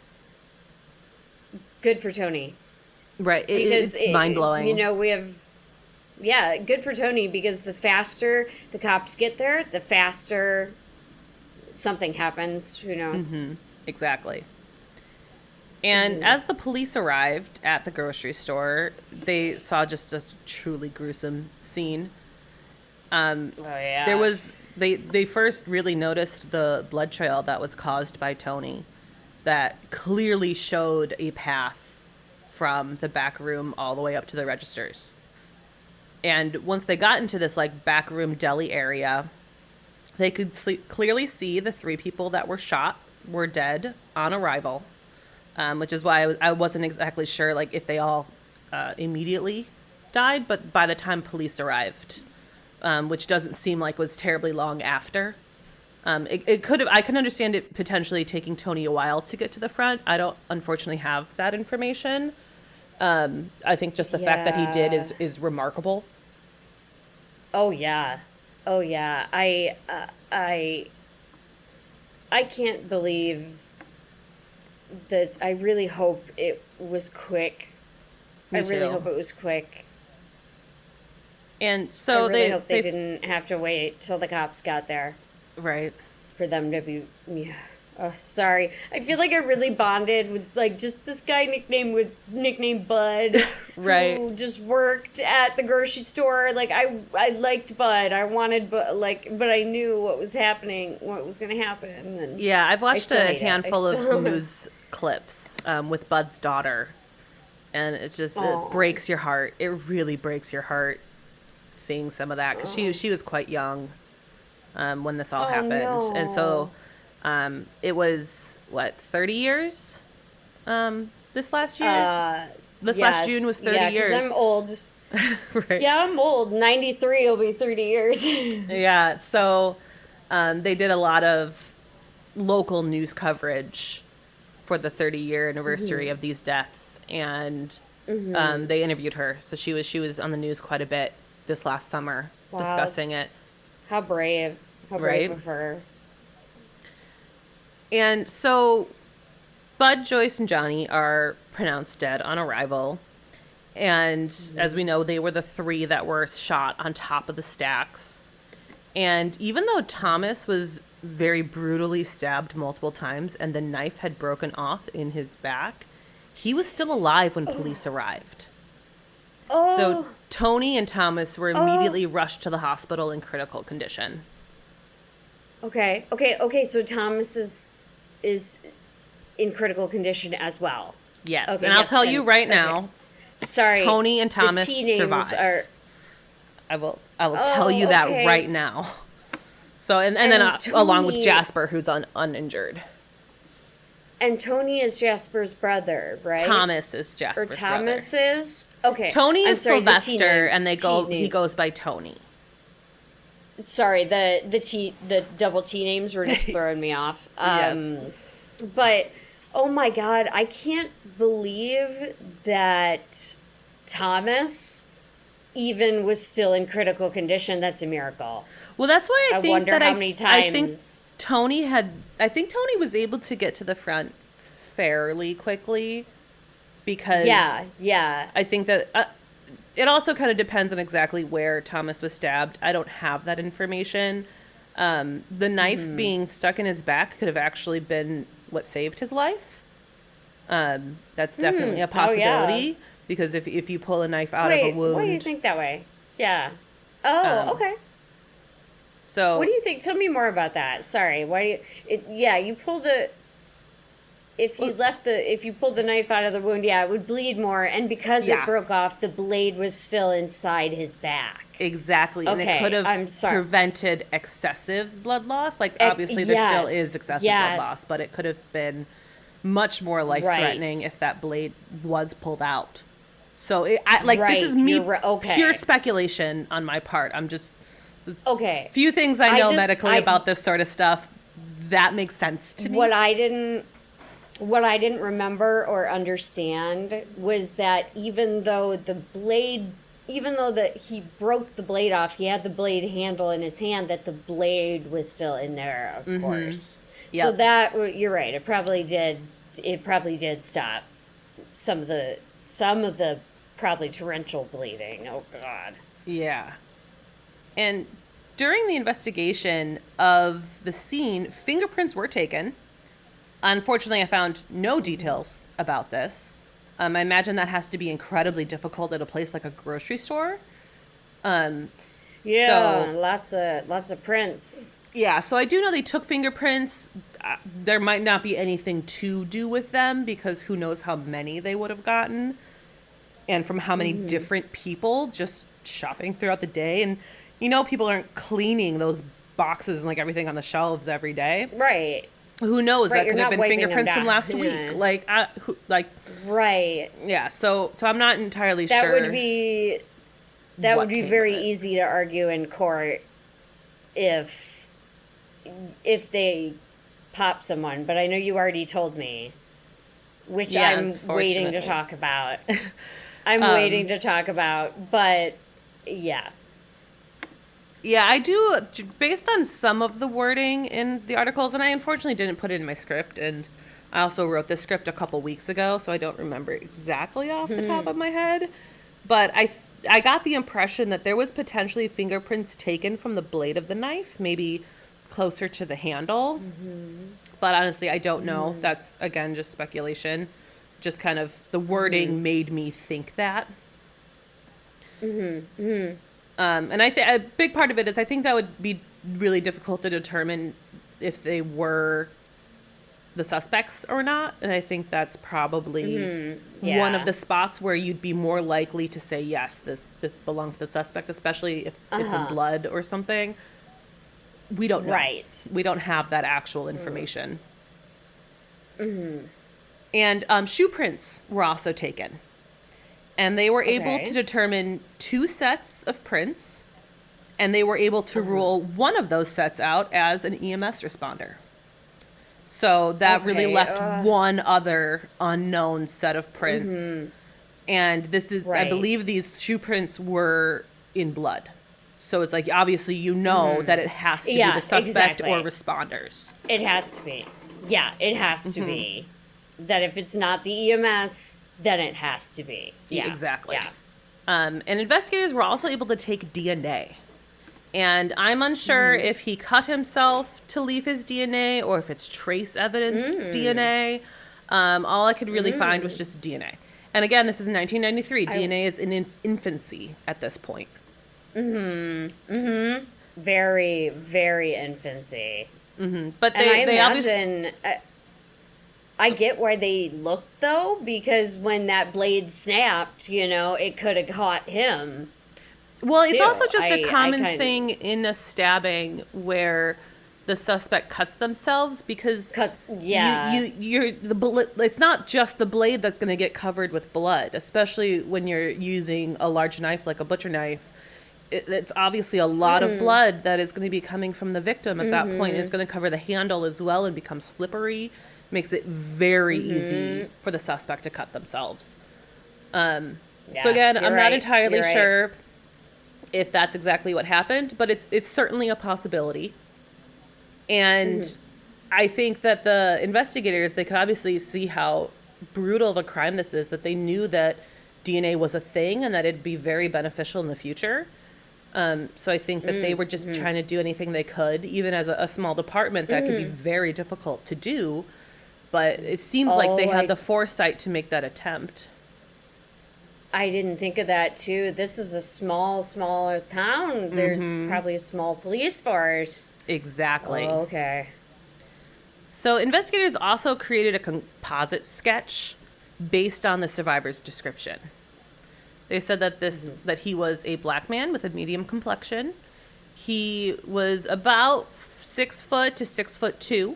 good for Tony. Right. Because it's mind blowing. We have Yeah, good for Tony, because the faster the cops get there, the faster something happens. Who knows? Exactly. And as the police arrived at the grocery store, they saw just a truly gruesome scene. Oh There yeah. was they first really noticed the blood trail that was caused by Tony, that clearly showed a path from the back room all the way up to the registers. And once they got into this like back room deli area, they could clearly see the three people that were shot were dead on arrival, which is why I wasn't exactly sure like if they all immediately died, but by the time police arrived, which doesn't seem like was terribly long after. It could have. I can understand it potentially taking Tony a while to get to the front. I don't, unfortunately, have that information. I think just the fact that he did Yeah. is remarkable. Oh yeah. Oh yeah. I can't believe that. I really hope it was quick. I Me really too. hope it was quick. And I so really hope they they didn't have to wait till the cops got there right. for them to be. Yeah. Oh, sorry. I feel like I really bonded with like just this guy nicknamed Bud, Right. who just worked at the grocery store. Like I liked Bud. I wanted Bud, like, but I knew what was happening, what was going to happen, and Yeah, I've I watched still a hate it. I handful of still. news clips with Bud's daughter, and it Oh. breaks your heart. It really breaks your heart seeing some of that, because she was quite young when this all Oh happened, and so no. it was what 30 years this last year. This last June was Yes. 30 Yeah, because years. I'm old. Right. Yeah, I'm old. 93 will be 30 years. Yeah, so they did a lot of local news coverage for the 30-year anniversary of these deaths, and they interviewed her. So she was on the news quite a bit this last summer Wow. discussing it, How brave. How brave right? of her. And so Bud, Joyce, and Johnny are pronounced dead on arrival. And as we know, they were the three that were shot on top of the stacks. And even though Thomas was very brutally stabbed multiple times and the knife had broken off in his back, he was still alive when police arrived. So Oh. Tony and Thomas were immediately rushed to the hospital in critical condition. Okay. Okay. Okay. So Thomas is in critical condition as well. Yes, Okay. and I'll Yes. tell And you right okay. now, Sorry. Tony and Thomas the T names survived. are. I will tell Oh. you that Okay. right now. So and then And along with Tony- Jasper, who's uninjured. And Tony is Jasper's brother, right? Thomas is Or Jasper's Thomas brother. is. Okay. Tony I'm is sorry, the T Sylvester, name- and T he name. goes by Tony. Sorry, the double T names were just throwing me off. Yes. But oh my god, I can't believe that Thomas even was still in critical condition. That's a miracle. Well, that's why I I think wonder that how I many think times. I think Tony was able to get to the front fairly quickly because Yeah, yeah. I think that it also kind of depends on exactly where Thomas was stabbed. I don't have that information. The knife being stuck in his back could have actually been what saved his life. That's definitely a Oh, yeah. possibility because if you pull a knife out of Wait, a wound, why do you think that way? Yeah. Oh, Um, okay. so What do you think? Tell me more about that. Sorry. Why do you? Yeah, you pull the. If you pulled the knife out of the wound, yeah, it would bleed more, and because Yeah. it broke off, the blade was still inside his back. exactly, and it Okay, could have I'm sorry. prevented excessive blood loss. Like obviously there still yes, is excessive yes. blood loss, but it could have been much more life threatening Right. if that blade was pulled out. So this is Right, me you're okay. pure speculation on my part. I'm just Okay. few things I know just- medically about this sort of stuff. That makes sense to me. What I didn't remember or understand was that even though that he broke the blade off, he had the blade handle in his hand, that the blade was still in there, of course. So Yep. that, you're right, it probably did stop some of the probably torrential bleeding. Oh god. Yeah. And during the investigation of the scene, fingerprints were taken. Unfortunately, I found no details about this. I imagine that has to be incredibly difficult at a place like a grocery store. Um, Yeah, so lots of prints. yeah, so I do know they took fingerprints. There might not be anything to do with them because who knows how many they would have gotten and from how many different people just shopping throughout the day. And people aren't cleaning those boxes and like everything on the shelves every day. Right. Who knows? Right, That you're could have not been wiping them fingerprints from down. last Yeah. week. Right. Yeah. So I'm not entirely That sure. would be what came very of it. easy to argue in court if they pop someone, but I know you already told me, which Yeah, I'm waiting to unfortunately. talk about. I'm waiting to talk about, but yeah. Yeah, I do, based on some of the wording in the articles, and I unfortunately didn't put it in my script, and I also wrote this script a couple weeks ago, so I don't remember exactly off the top of my head, but I got the impression that there was potentially fingerprints taken from the blade of the knife, maybe closer to the handle, but honestly, I don't know. That's, again, just speculation. Just kind of, the wording made me think that. And I think a big part of it is I think that would be really difficult to determine if they were the suspects or not. And I think that's probably Yeah. one of the spots where you'd be more likely to say, yes, this belonged to the suspect, especially if it's in blood or something. We don't know. Right. We don't have that actual information. And shoe prints were also taken. And they were able Okay. to determine 2 sets of prints, and they were able to rule one of those sets out as an EMS responder. So that really Okay, left one other unknown set of prints. And this is, I Right. believe these shoe prints were in blood. So it's like, obviously, that it has to be Yeah, the suspect exactly. or responders. It has to be. Yeah, it has to be. That if it's not the EMS, then it has to be. Yeah, Exactly. Yeah. And investigators were also able to take DNA. And I'm unsure if he cut himself to leave his DNA or if it's trace evidence DNA. All I could really find was just DNA. And again, this is 1993. DNA is in its infancy at this point. Very, very infancy. But And I they obviously. imagine... I get why they looked, though, because when that blade snapped, it could have caught him. Well, it's too. also just a I common kinda- thing in a stabbing where the suspect cuts themselves because it's not just the blade that's going to get covered with blood, especially when you're using a large knife like a butcher knife. It's obviously a lot of blood that is going to be coming from the victim at that point. It's going to cover the handle as well and become slippery. Makes it very easy for the suspect to cut themselves. So again, I'm not entirely sure if that's exactly what happened, but it's certainly a possibility. And I think that the investigators, they could obviously see how brutal of a crime this is, that they knew that DNA was a thing and that it'd be very beneficial in the future. So I think that they were just trying to do anything they could, even as a small department that could be very difficult to do. But it seems like they had the foresight to make that attempt. I didn't think of that, too. This is a smaller town. There's probably a small police force. Exactly. Oh, okay. So investigators also created a composite sketch based on the survivor's description. They said that that he was a black man with a medium complexion. He was about 6 foot to 6'2".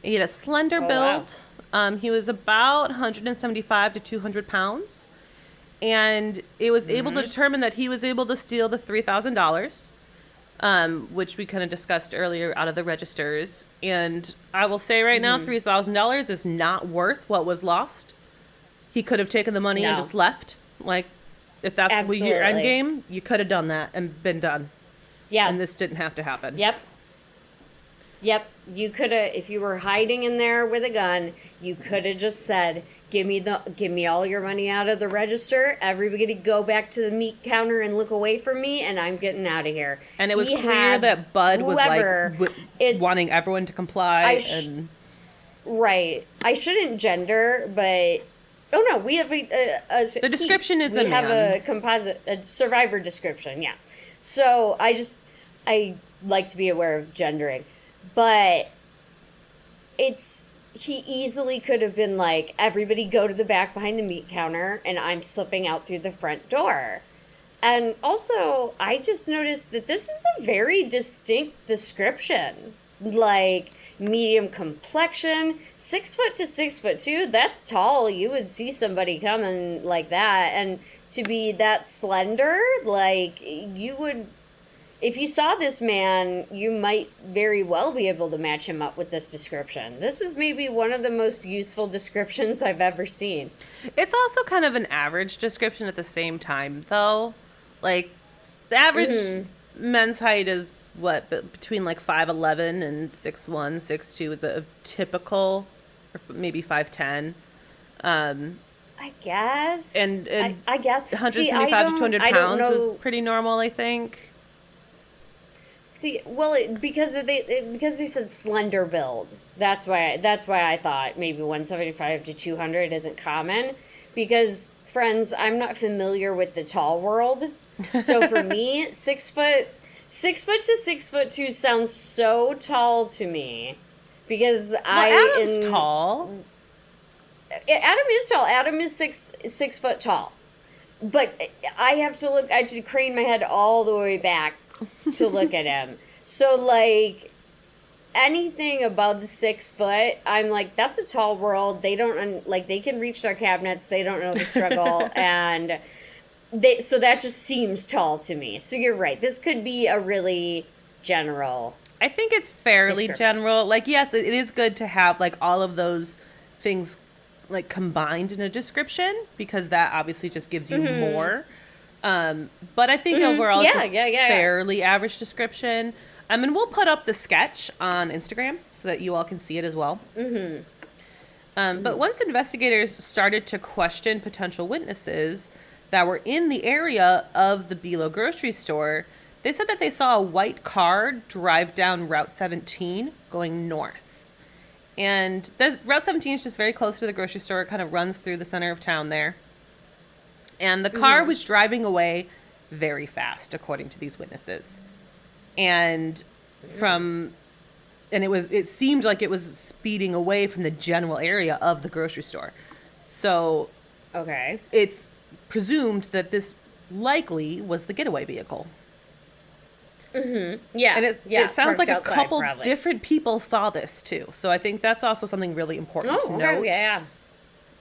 He had a slender build. Wow. He was about 175 to 200 pounds. And it was able to determine that he was able to steal the $3,000, which we kind of discussed earlier out of the registers. And I will say right now, $3,000 is not worth what was lost. He could have taken the money and just left. Like, if that's what your end game, you could have done that and been done. Yes. And this didn't have to happen. Yep. Yep, you could have, if you were hiding in there with a gun, you could have just said, give me all your money out of the register. Everybody go back to the meat counter and look away from me, and I'm getting out of here." And it was He clear had that Bud was like whoever. It's wanting everyone to comply. And right. I shouldn't gender, but oh no, we have the description is a we have man. a survivor description. Yeah. So I like to be aware of gendering, but he easily could have been like, everybody go to the back behind the meat counter, and I'm slipping out through the front door. And also, I just noticed that this is a very distinct description. Like, medium complexion, 6 foot to 6'2", that's tall. You would see somebody coming like that. And to be that slender, like, you would, if you saw this man, you might very well be able to match him up with this description. This is maybe one of the most useful descriptions I've ever seen. It's also kind of an average description at the same time, though. Like, the average men's height is what, between like 5'11" and 6'1", 6'2" is a typical, or maybe 5'10". I guess. And I guess 175 to 200 pounds is pretty normal, I think. See, well, because he said slender build. That's why I thought maybe 175 to 200 isn't common. Because, friends, I'm not familiar with the tall world. So for me, 6 foot to 6'2" sounds so tall to me. Because Adam's tall. Adam is tall. Adam is 6 foot tall. But I have to crane my head all the way back to look at him. So, like, anything above 6 foot, I'm like, that's a tall world. They don't, they can reach their cabinets. They don't know the struggle. And so that just seems tall to me. So you're right. This could be a really general. I think it's fairly general. Like, yes, it is good to have, like, all of those things, like, combined in a description, because that obviously just gives you more. But I think overall it's a fairly average description. And we'll put up the sketch on Instagram so that you all can see it as well. But once investigators started to question potential witnesses that were in the area of the Bilo grocery store, they said that they saw a white car drive down Route 17 going north. And the Route 17 is just very close to the grocery store. It kind of runs through the center of town there. And the car was driving away very fast, according to these witnesses. And it seemed like it was speeding away from the general area of the grocery store. So it's presumed that this likely was the getaway vehicle. Yeah. And it sounds like a couple different people saw this too. So I think that's also something really important to note.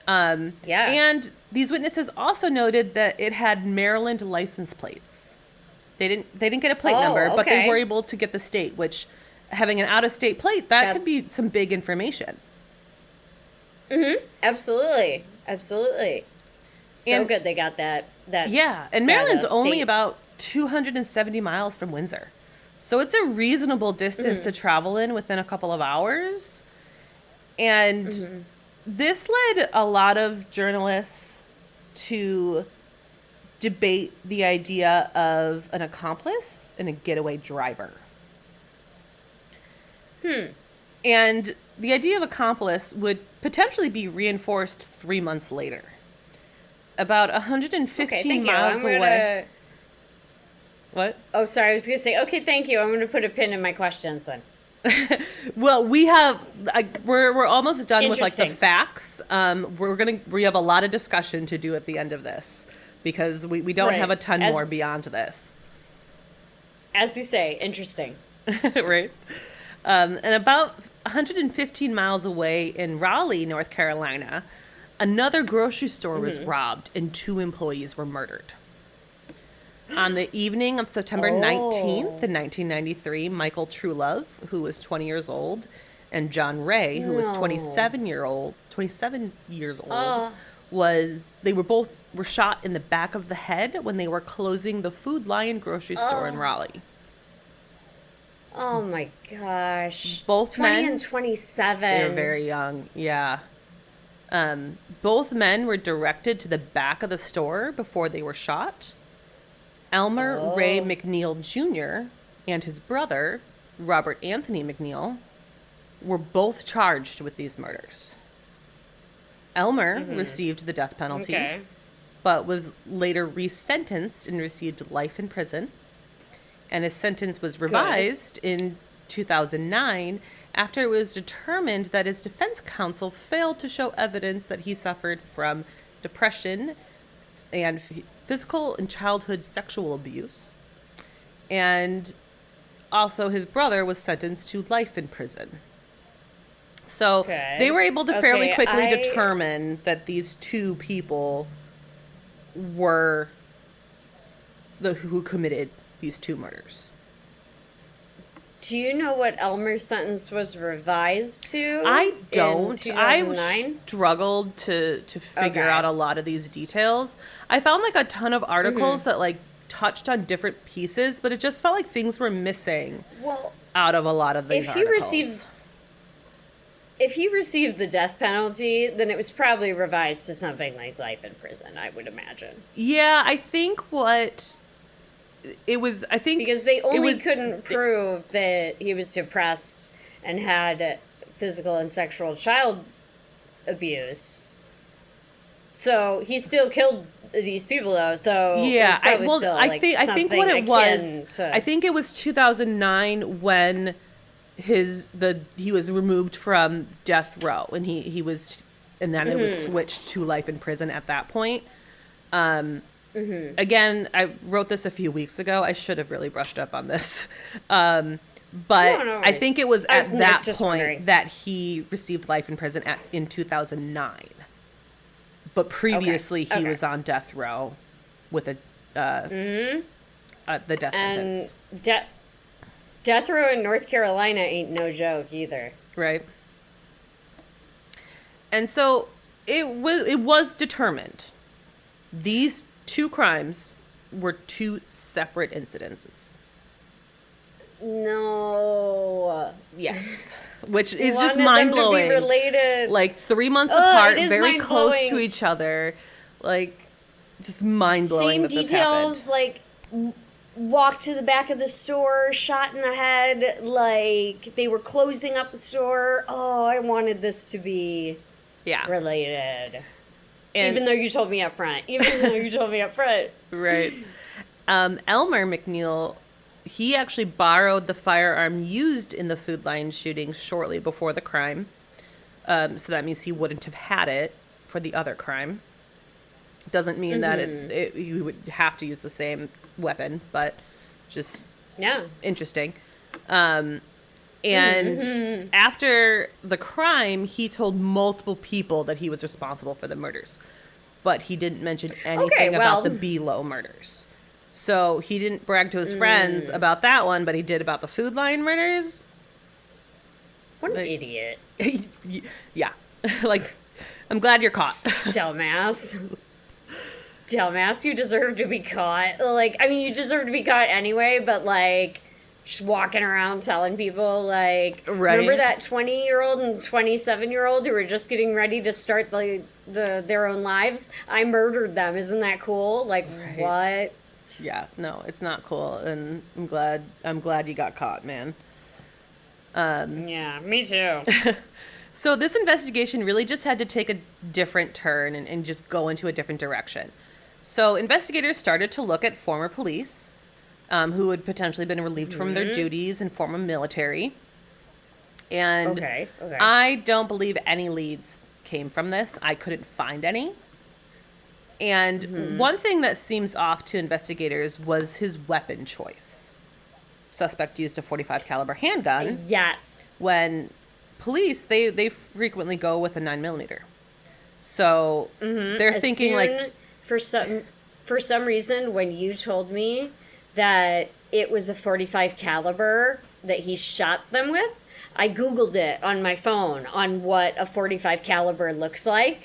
And these witnesses also noted that it had Maryland license plates. They didn't get a plate number, but they were able to get the state, which, having an out-of-state plate, that could be some big information. Absolutely. So good they got that. Yeah, and Maryland's only about 270 miles from Windsor. So it's a reasonable distance to travel in within a couple of hours. And this led a lot of journalists to debate the idea of an accomplice and a getaway driver. And the idea of accomplice would potentially be reinforced 3 months later. About 115 miles away. What? Oh, sorry. I was going to say, okay, thank you. I'm going to put a pin in my questions then. Well, we're almost done with like the facts. We have a lot of discussion to do at the end of this, because we don't have a ton more beyond this. As we say, interesting. Right. And about 115 miles away in Raleigh, North Carolina, another grocery store was robbed and 2 employees were murdered. On the evening of September 19th in 1993, Michael Truelove, who was 20 years old, and John Ray, who was 27 years old, were shot in the back of the head when they were closing the Food Lion grocery store in Raleigh. Oh my gosh. Both 20 men, and 27. they were very young. Yeah. Both men were directed to the back of the store before they were shot. Elmer Ray Oh. McNeil Jr. and his brother, Robert Anthony McNeil, were both charged with these murders. Elmer received the death penalty, Okay. but was later resentenced and received life in prison. And his sentence was revised in 2009 after it was determined that his defense counsel failed to show evidence that he suffered from depression and physical and childhood sexual abuse. And also his brother was sentenced to life in prison. So Okay. they were able to fairly Okay, quickly I- determine that these two people were who committed these two murders. Do you know what Elmer's sentence was revised to? I don't. In I 2009? struggled to figure Okay. out a lot of these details. I found like a ton of articles that like touched on different pieces, but it just felt like things were missing Well, out of a lot of these if he articles. received the death penalty, then it was probably revised to something like life in prison, I would imagine. Yeah, I think what it was. I think Because they only was- couldn't prove that he was depressed and had physical and sexual child abuse. So he still killed these people, though. So Yeah, it was probably still, I like, think what something it was. akin to- I think it was 2009 when he was removed from death row, and he was, and then it was switched to life in prison at that point. Again, I wrote this a few weeks ago. I should have really brushed up on this. But No I worries. think it was I'm at that just point wondering. that he received life in prison in 2009. But previously, he Okay. was on death row with the death and sentence. death row in North Carolina ain't no joke either. Right. And so it was determined these two crimes were two separate incidences. No. Yes. Which is just Wanted them to be mind-blowing. related. Like 3 months Ugh, apart, it is very close to mind-blowing. each other. Like, just mind-blowing Same that this details, happened. like walk to the back of the store, shot in the head, like they were closing up the store. Oh, I wanted this to be Yeah. related. And- Even though you told me up front. Right. Elmer McNeil, he actually borrowed the firearm used in the Food Lion shooting shortly before the crime. So that means he wouldn't have had it for the other crime. Doesn't mean that you would have to use the same weapon, but just Yeah. interesting. And after the crime, he told multiple people that he was responsible for the murders. But he didn't mention anything about the Below murders. So he didn't brag to his friends about that one, but he did about the Food Lion murders. What an idiot. Yeah. Like, I'm glad you're caught. Dumbass. Dumbass, you deserve to be caught. Like, I mean, you deserve to be caught anyway, but like, just walking around telling people, like, Right. remember that 20-year-old and 27-year-old who were just getting ready to start their own lives? I murdered them. Isn't that cool? Like, what? Yeah, no, it's not cool, and I'm glad you got caught, man. Yeah, me too. So this investigation really just had to take a different turn and just go into a different direction. So investigators started to look at former police who had potentially been relieved from their duties and former military. And Okay. I don't believe any leads came from this. I couldn't find any. And one thing that seems off to investigators was his weapon choice. Suspect used a .45 caliber handgun Yes. when police they frequently go with a 9mm. So they're thinking like for some reason when you told me that it was a .45 caliber that he shot them with, I googled it on my phone on what a .45 caliber looks like.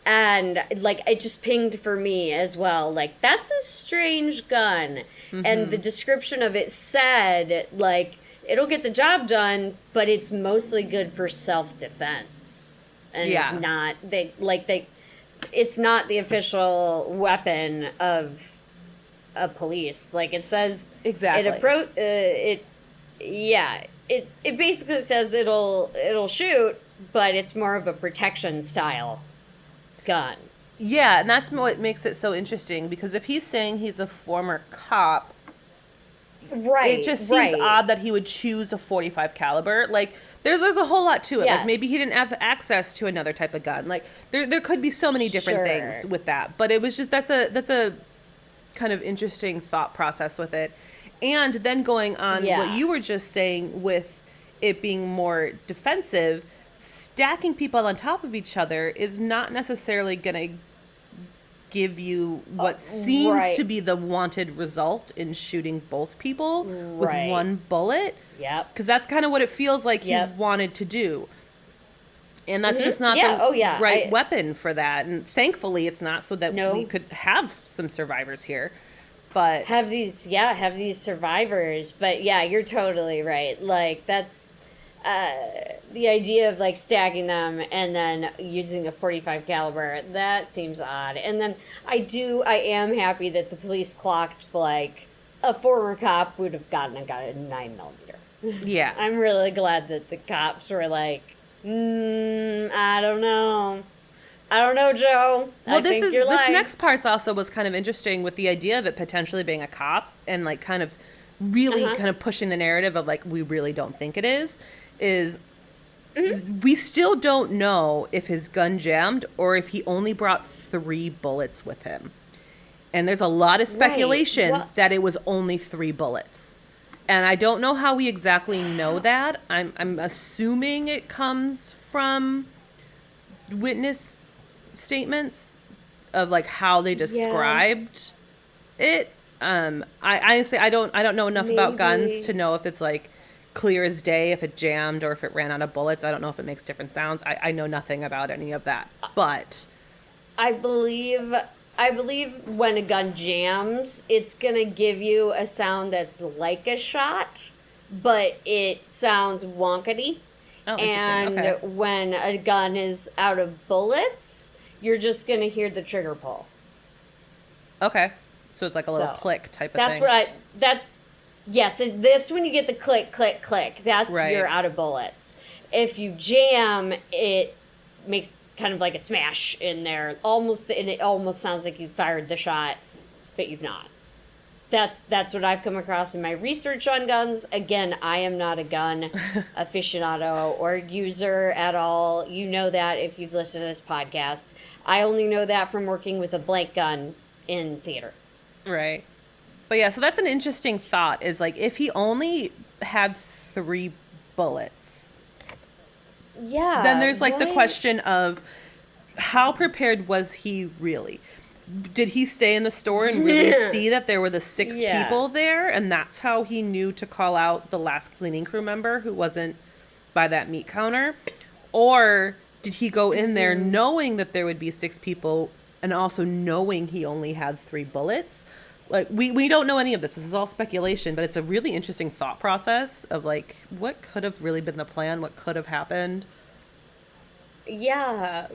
And like it just pinged for me as well. Like, that's a strange gun. And the description of it said like it'll get the job done, but it's mostly good for self-defense. And Yeah. it's not the official weapon of a police. Like it says, Exactly. it basically says it'll shoot, but it's more of a protection style gun. Yeah, and that's what makes it so interesting, because if he's saying he's a former cop, Right. it just seems odd that he would choose a 45 caliber. Like there's a whole lot to it. Yes. Like maybe he didn't have access to another type of gun. Like there could be so many different things with that. But it was just that's a kind of interesting thought process with it. And then going on what you were just saying with it being more defensive, stacking people on top of each other is not necessarily going to give you what seems to be the wanted result in shooting both people with one bullet. Yep. Because that's kind of what it feels like he wanted to do. And that's just not the right weapon for that. And thankfully it's not, so that we could have some survivors here. But have these survivors. But yeah, you're totally right. Like that's the idea of like stacking them and then using a 45 caliber, that seems odd. And then I am happy that the police clocked like a former cop would have got a 9mm. Yeah. I'm really glad that the cops were like, I don't know, Joe. Well, this next part's also was kind of interesting with the idea of it potentially being a cop and like kind of really kind of pushing the narrative of like, we really don't think it is we still don't know if his gun jammed or if he only brought 3 bullets with him. And there's a lot of speculation that it was only 3 bullets. And I don't know how we exactly know that. I'm assuming it comes from witness statements of like how they described it. I honestly I don't know enough about guns to know if it's like clear as day if it jammed or if it ran out of bullets. I don't know if it makes different sounds. I know nothing about any of that. But I believe when a gun jams, it's gonna give you a sound that's like a shot, but it sounds wonkety. Oh, and when a gun is out of bullets, you're just gonna hear the trigger pull. Okay. So it's like a little click type of thing. That's when you get the click, click, click. That's you're out of bullets. If you jam, it makes kind of like a smash in there. And it almost sounds like you fired the shot, but you've not. That's what I've come across in my research on guns. Again, I am not a gun aficionado or user at all. You know that if you've listened to this podcast. I only know that from working with a blank gun in theater. Right. But yeah, so that's an interesting thought, is like if he only had 3 bullets. Yeah. Then there's like the question of how prepared was he really? Did he stay in the store and really see that there were the 6 people there? And that's how he knew to call out the last cleaning crew member who wasn't by that meat counter? Or did he go in there knowing that there would be 6 people and also knowing he only had 3 bullets? Like, we don't know any of this. This is all speculation, but it's a really interesting thought process of, like, what could have really been the plan? What could have happened? Yeah.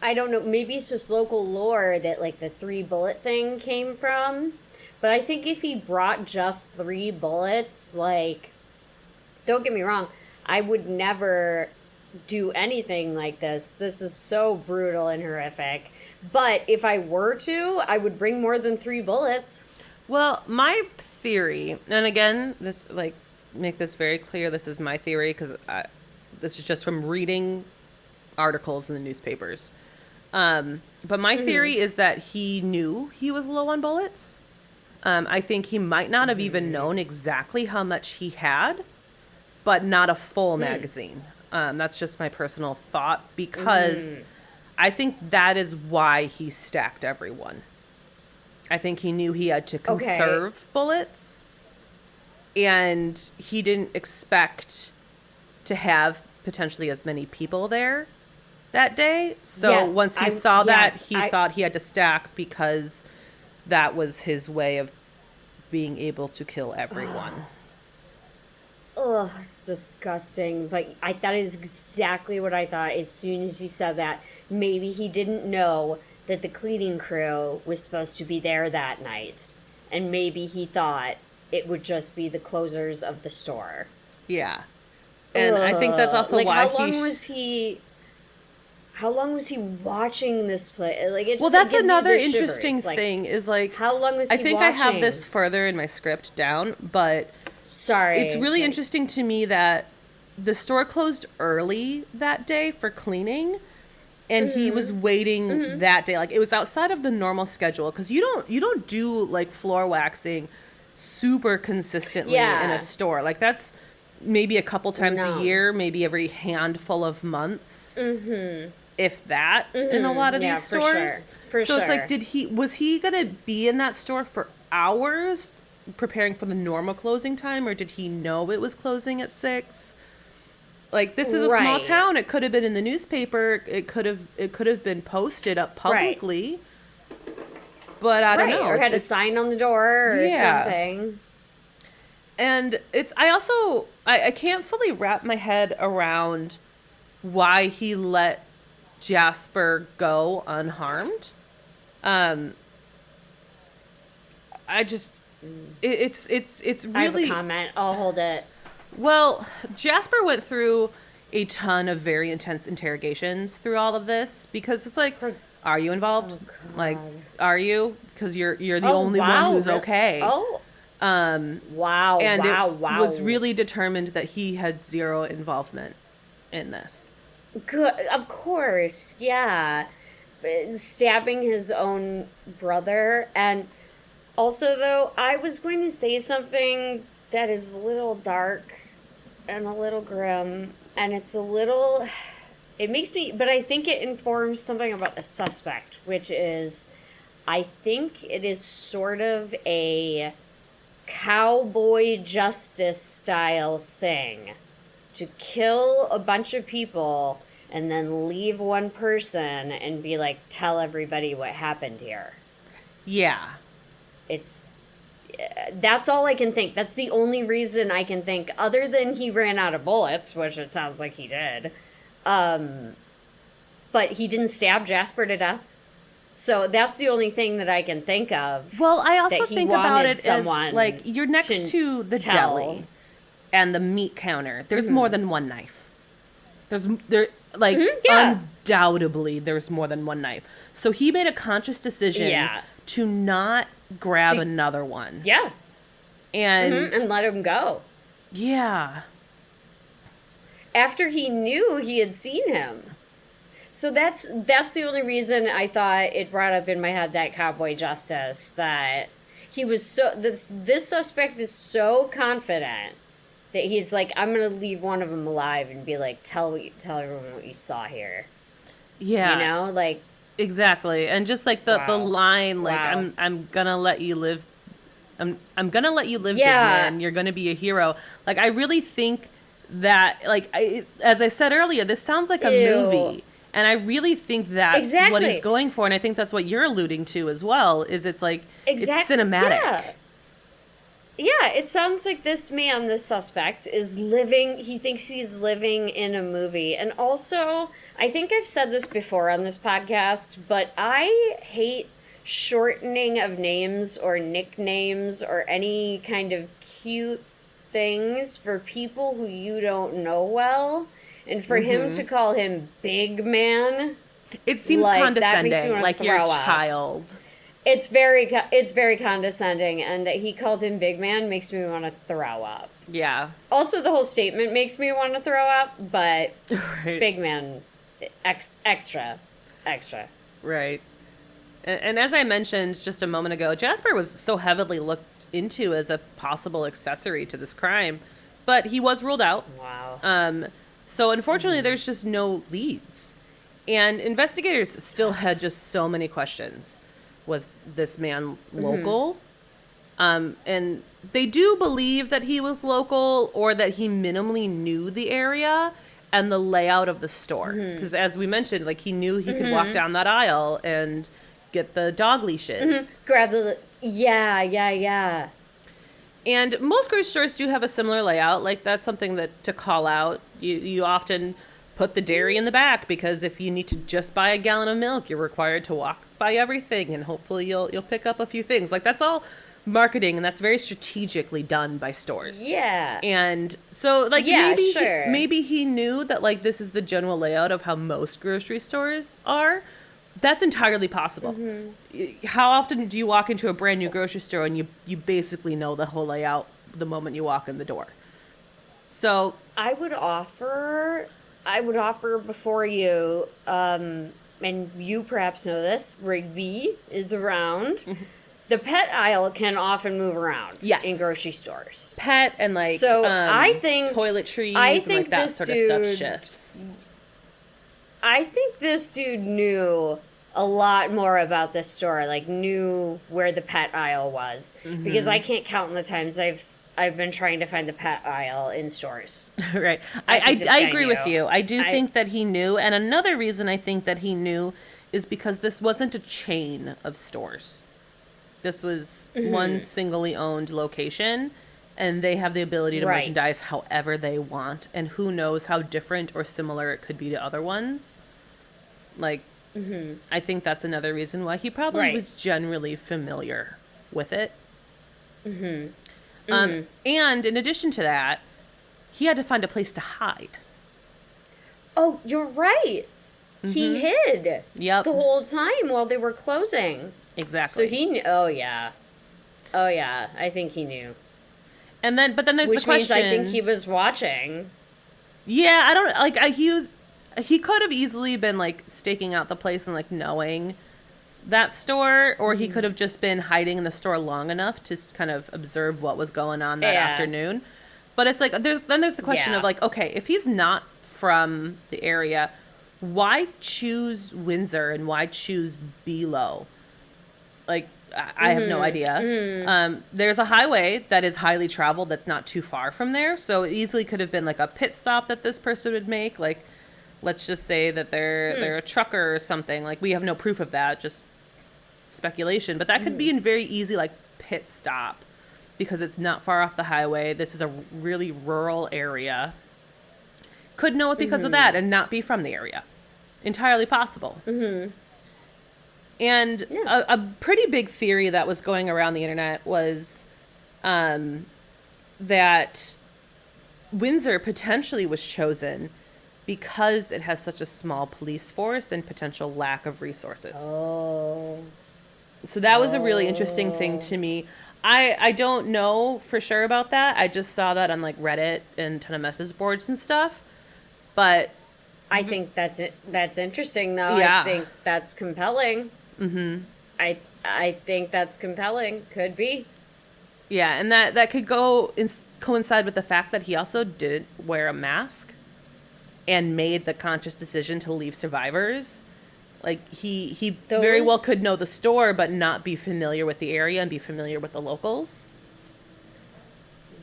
I don't know. Maybe it's just local lore that, like, the 3 bullet thing came from. But I think if he brought just 3 bullets, like, don't get me wrong, I would never do anything like this. This is so brutal and horrific. But if I were to, I would bring more than 3 bullets. Well, my theory, and again, this, like, make this very clear, this is my theory, because this is just from reading articles in the newspapers. But my theory is that he knew he was low on bullets. I think he might not have even known exactly how much he had, but not a full magazine. That's just my personal thought, because I think that is why he stacked everyone. I think he knew he had to conserve bullets, and he didn't expect to have potentially as many people there that day. So once he saw that, he thought he had to stack because that was his way of being able to kill everyone. Oh, it's disgusting. But that is exactly what I thought as soon as you said that. Maybe he didn't know that the cleaning crew was supposed to be there that night. And maybe he thought it would just be the closers of the store. Yeah. And I think that's Ugh. also Like, why how long was he watching this play? Like, it Well, just, it that's gives me another the interesting shivers. Like, thing is like how long was I he think watching? I have this further in my script down, but Sorry. it's really like, interesting to me that the store closed early that day for cleaning, and he was waiting that day. Like, it was outside of the normal schedule, because you don't do like floor waxing super consistently in Yeah. a store. Like, that's maybe a couple times No. a year, maybe every handful of months, if that, in a lot of Yeah, these for stores. sure. For So it's sure. like, was he gonna be in that store for hours preparing for the normal closing time, or did he know it was closing at 6? Like, this is a small Right. town. It could have been in the newspaper. It could have been posted up publicly. But I don't know. Or had a sign on the door or Yeah. something. And I can't fully wrap my head around why he let Jasper go unharmed. I just it's I have a really, comment. I'll hold it. well, Jasper went through a ton of very intense interrogations through all of this, because it's like, are you involved? Oh, Like, God. are you? Because you're the Oh, only wow. one who's okay. Oh, Um, wow. and wow. it Wow. was really determined that he had zero involvement in this. Good. Of course. Yeah. Stabbing his own brother. And also, though, I was going to say something that is a little dark and a little grim. And it's a little. It makes me. But I think it informs something about the suspect, which is. I think it is sort of a cowboy justice style thing to kill a bunch of people and then leave one person and be like, tell everybody what happened here. Yeah. That's all I can think. That's the only reason I can think, other than he ran out of bullets, which it sounds like he did. But he didn't stab Jasper to death. So that's the only thing that I can think of. Well, I also that he think about wanted it as, someone like, you're next to to the tell. deli and the meat counter. There's more than one knife. Yeah. Undoubtedly, there's more than one knife. So he made a conscious decision Yeah. to not grab another one. Yeah. And And let him go. yeah. After he knew he had seen him. So that's the only reason I thought it brought up in my head that cowboy justice, that he was so this suspect is so confident that he's like, I'm gonna leave one of them alive and be like, tell everyone what you saw here. Yeah. You know, like, exactly. And just like the Wow. line, like, Wow. I'm gonna let you live. I'm gonna let you live, Yeah. big man. You're gonna be a hero. Like, I really think that, like, as I said earlier, this sounds like a Ew. movie. And I really think that's what Exactly. he's going for. And I think that's what you're alluding to as well, is it's like, it's Exactly. cinematic. Yeah, it sounds like this man, this suspect, is living, he thinks he's living in a movie. And also, I think I've said this before on this podcast, but I hate shortening of names or nicknames or any kind of cute things for people who you don't know well. And for him to call him Big Man, It seems Like, that makes me condescending, wanna like you're a throw up. child. it's very condescending, and that he called him Big Man makes me want to throw up. Yeah. Also, the whole statement makes me want to throw up, but Right. Big Man, extra. Right. And as I mentioned just a moment ago, Jasper was so heavily looked into as a possible accessory to this crime, but he was ruled out. Wow. So unfortunately, there's just no leads. And investigators still had just so many questions. Was this man local? And they do believe that he was local, or that he minimally knew the area and the layout of the store. Because as we mentioned, like, he knew he could walk down that aisle and get the dog leashes. Grab the... Yeah. And most grocery stores do have a similar layout. Like, that's something that to call out. You often put the dairy in the back because if you need to just buy a gallon of milk, you're required to walk by everything, and hopefully you'll pick up a few things. Like, that's all marketing, and that's very strategically done by stores. Yeah. And so, like, Yeah, sure. maybe he knew that, like, this is the general layout of how most grocery stores are. That's entirely possible. How often do you walk into a brand new grocery store and you basically know the whole layout the moment you walk in the door? So I would offer before you, and you perhaps know this, Rigby is around. The pet aisle can often move around in grocery stores. Pet and, like, so I think toiletries and like that sort of stuff shifts. I think this dude knew a lot more about this store, like knew where the pet aisle was, because I can't count the times I've been trying to find the pet aisle in stores. Right. I agree with you. I do think that he knew. And another reason I think that he knew is because this wasn't a chain of stores. This was one singly owned location, and they have the ability to merchandise however they want. And who knows how different or similar it could be to other ones. Like, I think that's another reason why he probably was generally familiar with it. And in addition to that, he had to find a place to hide. Oh, you're right. He hid the whole time while they were closing. Exactly. So he knew. Oh yeah. I think he knew. And then, but then there's the question. Which means I think he was watching. Yeah, I don't like. He could have easily been, like, staking out the place and, like, knowing that store, or he could have just been hiding in the store long enough to kind of observe what was going on that afternoon. But it's like there's the question of, like, okay, if he's not from the area, why choose Windsor and why choose Below? Like, I have no idea. There's a highway that is highly traveled that's not too far from there, so it easily could have been, like, a pit stop that this person would make. Like, let's just say that they're a trucker or something. Like, we have no proof of that, just speculation. But that could be a very easy, like, pit stop because it's not far off the highway. This is a really rural area. Could know it because of that and not be from the area. Entirely possible. And a pretty big theory that was going around the internet was that Windsor potentially was chosen because it has such a small police force and potential lack of resources. So that was a really interesting thing to me. I don't know for sure about that. I just saw that on, like, Reddit and a ton of message boards and stuff. But I think that's interesting, though. Yeah. I think that's compelling. I think that's compelling. Could be. Yeah, and that could coincide with the fact that he also didn't wear a mask and made the conscious decision to leave survivors. Like, he very well could know the store but not be familiar with the area and be familiar with the locals.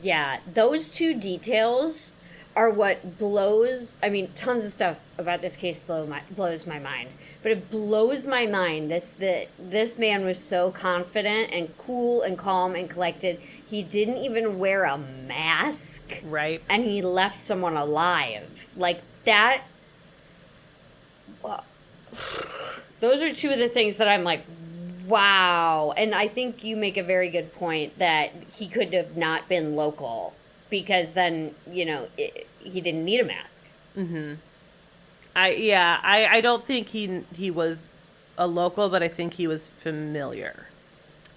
Yeah, those two details are what blows. I mean, tons of stuff about this case blows my mind, but it blows my mind. This man was so confident and cool and calm and collected. He didn't even wear a mask, right? And he left someone alive like that. Those are two of the things that I'm like, wow. And I think you make a very good point that he could have not been local. Because then, he didn't need a mask. I don't think he was a local, but I think he was familiar.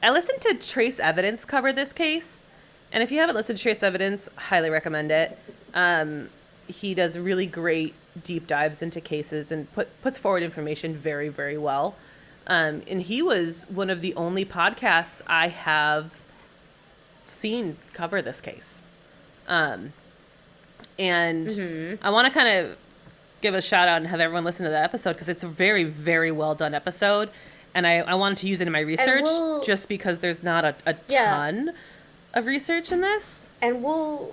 I listened to Trace Evidence cover this case, and if you haven't listened to Trace Evidence, highly recommend it. He does really great deep dives into cases and puts forward information very, very well. And he was one of the only podcasts I have seen cover this case. And I want to kind of give a shout out and have everyone listen to the episode because it's a very, very well done episode. And I wanted to use it in my research just because there's not a ton of research in this. And we'll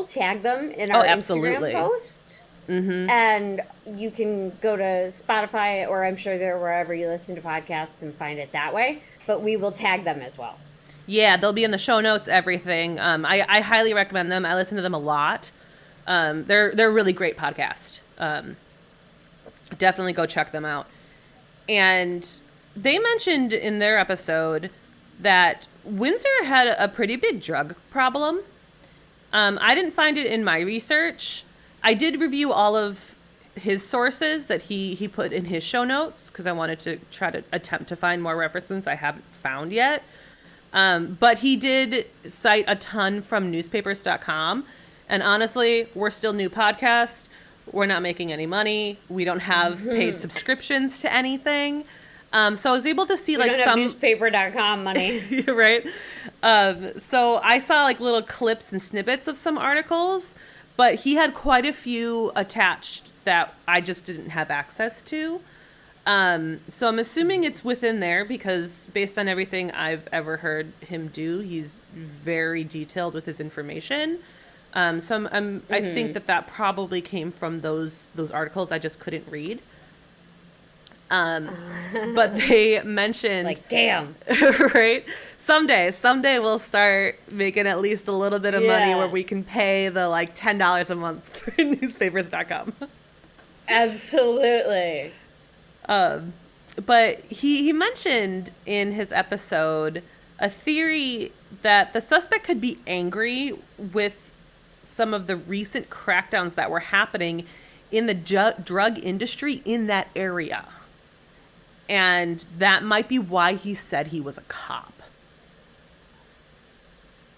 tag them in our Instagram post. And you can go to Spotify, or I'm sure they're wherever you listen to podcasts and find it that way. But we will tag them as well. Yeah, they'll be in the show notes, everything. I highly recommend them. I listen to them a lot. They're a really great podcast. Definitely go check them out. And they mentioned in their episode that Windsor had a pretty big drug problem. I didn't find it in my research. I did review all of his sources that he put in his show notes because I wanted to try to attempt to find more references I haven't found yet. But he did cite a ton from newspapers.com. And honestly, we're still new podcast. We're not making any money. We don't have paid subscriptions to anything. So I was able to see we like don't some have newspaper.com money. right. So I saw like little clips and snippets of some articles, but he had quite a few attached that I just didn't have access to. So I'm assuming it's within there because based on everything I've ever heard him do, he's very detailed with his information. So I think that probably came from those articles I just couldn't read. But they mentioned like, damn, right? Someday we'll start making at least a little bit of money where we can pay the like $10 a month for newspapers.com. Absolutely. But he mentioned in his episode a theory that the suspect could be angry with some of the recent crackdowns that were happening in the drug industry in that area. And that might be why he said he was a cop.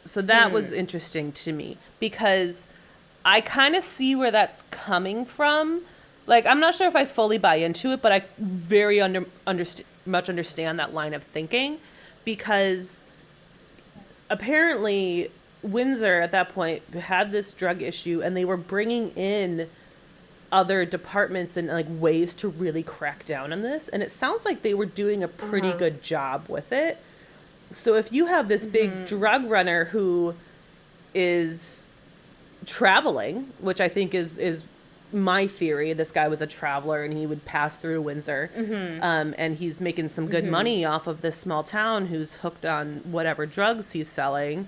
So that was interesting to me because I kind of see where that's coming from. Like, I'm not sure if I fully buy into it, but I very much understand that line of thinking because apparently Windsor at that point had this drug issue and they were bringing in other departments and like ways to really crack down on this. And it sounds like they were doing a pretty good job with it. So if you have this big drug runner who is traveling, which I think is my theory, this guy was a traveler and he would pass through Windsor, and he's making some good money off of this small town who's hooked on whatever drugs he's selling.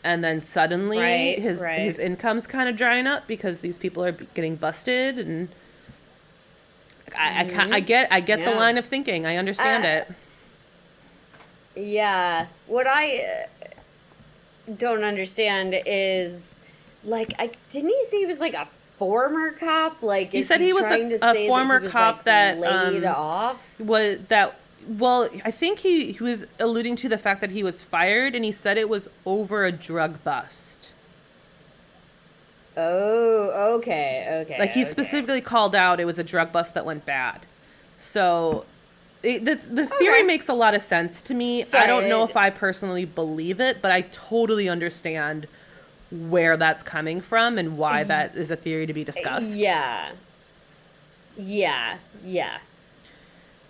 And then suddenly his income's kind of drying up because these people are getting busted. And I get the line of thinking. I understand it. Yeah. What I don't understand is, like, didn't he say he was like a former cop? Like, he said he was a former cop that laid off. Well, I think he was alluding to the fact that he was fired, and he said it was over a drug bust. Oh, okay. Like, he specifically called out it was a drug bust that went bad. So, the theory makes a lot of sense to me. I don't know if I personally believe it, but I totally understand where that's coming from and why that is a theory to be discussed. Yeah.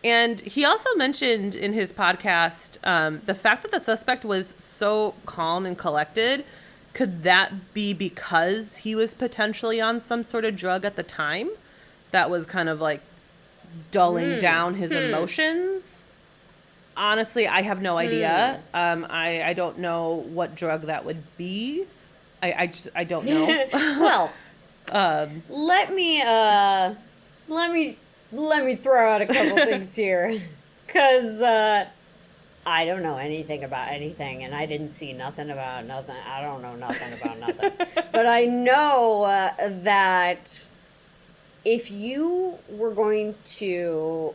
And he also mentioned in his podcast the fact that the suspect was so calm and collected. Could that be because he was potentially on some sort of drug at the time that was kind of like dulling down his emotions? Honestly, I have no idea. I don't know what drug that would be. I don't know. Well, let me throw out a couple things here, because I don't know anything about anything, and I didn't see nothing about nothing. I don't know nothing about nothing. But I know that if you were going to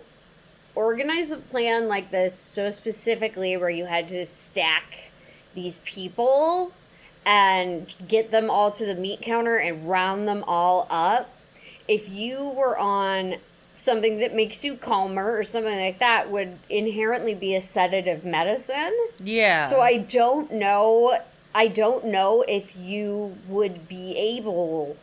organize a plan like this so specifically where you had to stack these people and get them all to the meat counter and round them all up, if you were on something that makes you calmer or something like that, would inherently be a sedative medicine. Yeah. So I don't know if you would be able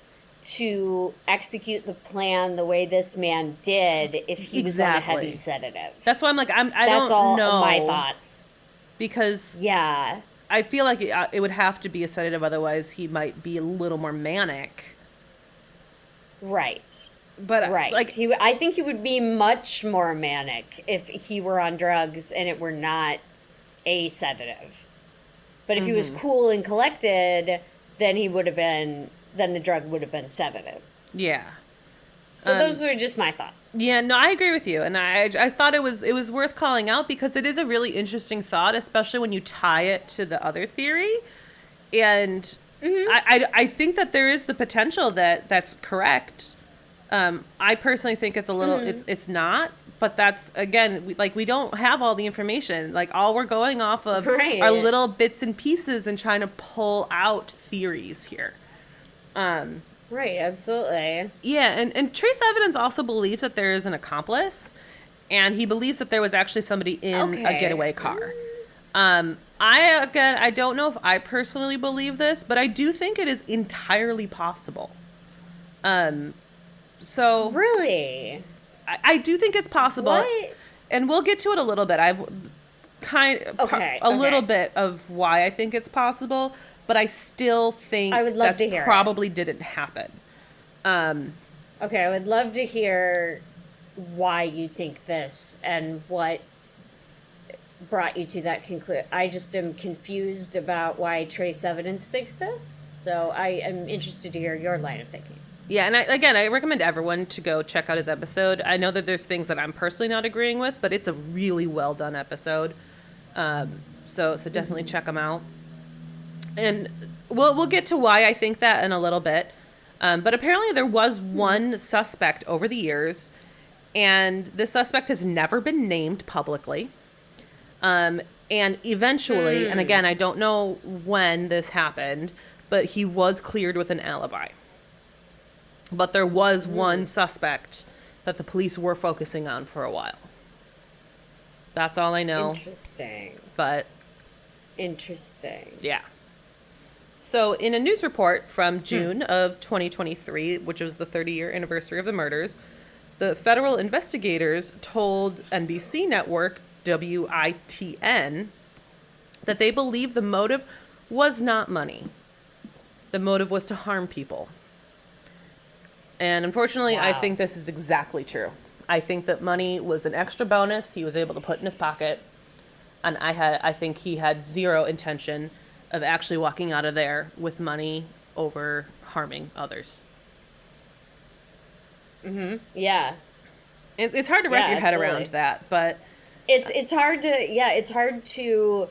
to execute the plan the way this man did if he was on a heavy sedative. That's why I'm like, I That's don't all know. my thoughts. Because yeah, I feel like it would have to be a sedative, otherwise he might be a little more manic. Right. But right. like, I think he would be much more manic if he were on drugs and it were not a sedative. But if he was Mm-hmm. cool and collected, then then the drug would have been sedative. Yeah. So those are just my thoughts. Yeah, no, I agree with you, and I thought it was worth calling out because it is a really interesting thought, especially when you tie it to the other theory, and I think that there is the potential that that's correct. I personally think it's a little it's not, but that's again we don't have all the information. Like all we're going off of Right. are little bits and pieces and trying to pull out theories here. Right, absolutely. Yeah, and Trace Evidence also believes that there is an accomplice, and he believes that there was actually somebody in a Okay. getaway car. I don't know if I personally believe this, but I do think it is entirely possible. So Really? I do think it's possible, What? and we'll get to it a little bit. I've a little bit of why I think it's possible, but I still think I would love that's to hear it. probably didn't happen. Okay, I would love to hear why you think this and what brought you to that conclusion. I just am confused about why Trace Evidence thinks this, so I am interested to hear your line of thinking. Yeah, and I recommend everyone to go check out his episode. I know that there's things that I'm personally not agreeing with, but it's a really well done episode. So definitely check them out. And we'll get to why I think that in a little bit. But apparently there was one suspect over the years, and this suspect has never been named publicly. And eventually, and again, I don't know when this happened, but he was cleared with an alibi. But there was one suspect that the police were focusing on for a while. That's all I know. Interesting. But Interesting. yeah. So in a news report from June of 2023, which was the 30-year anniversary of the murders, the federal investigators told NBC network WITN that they believe the motive was not money. The motive was to harm people. And unfortunately, I think this is exactly true. I think that money was an extra bonus he was able to put in his pocket. And I think he had zero intention of actually walking out of there with money over harming others. Yeah. It's hard to wrap your head around that, but it's hard to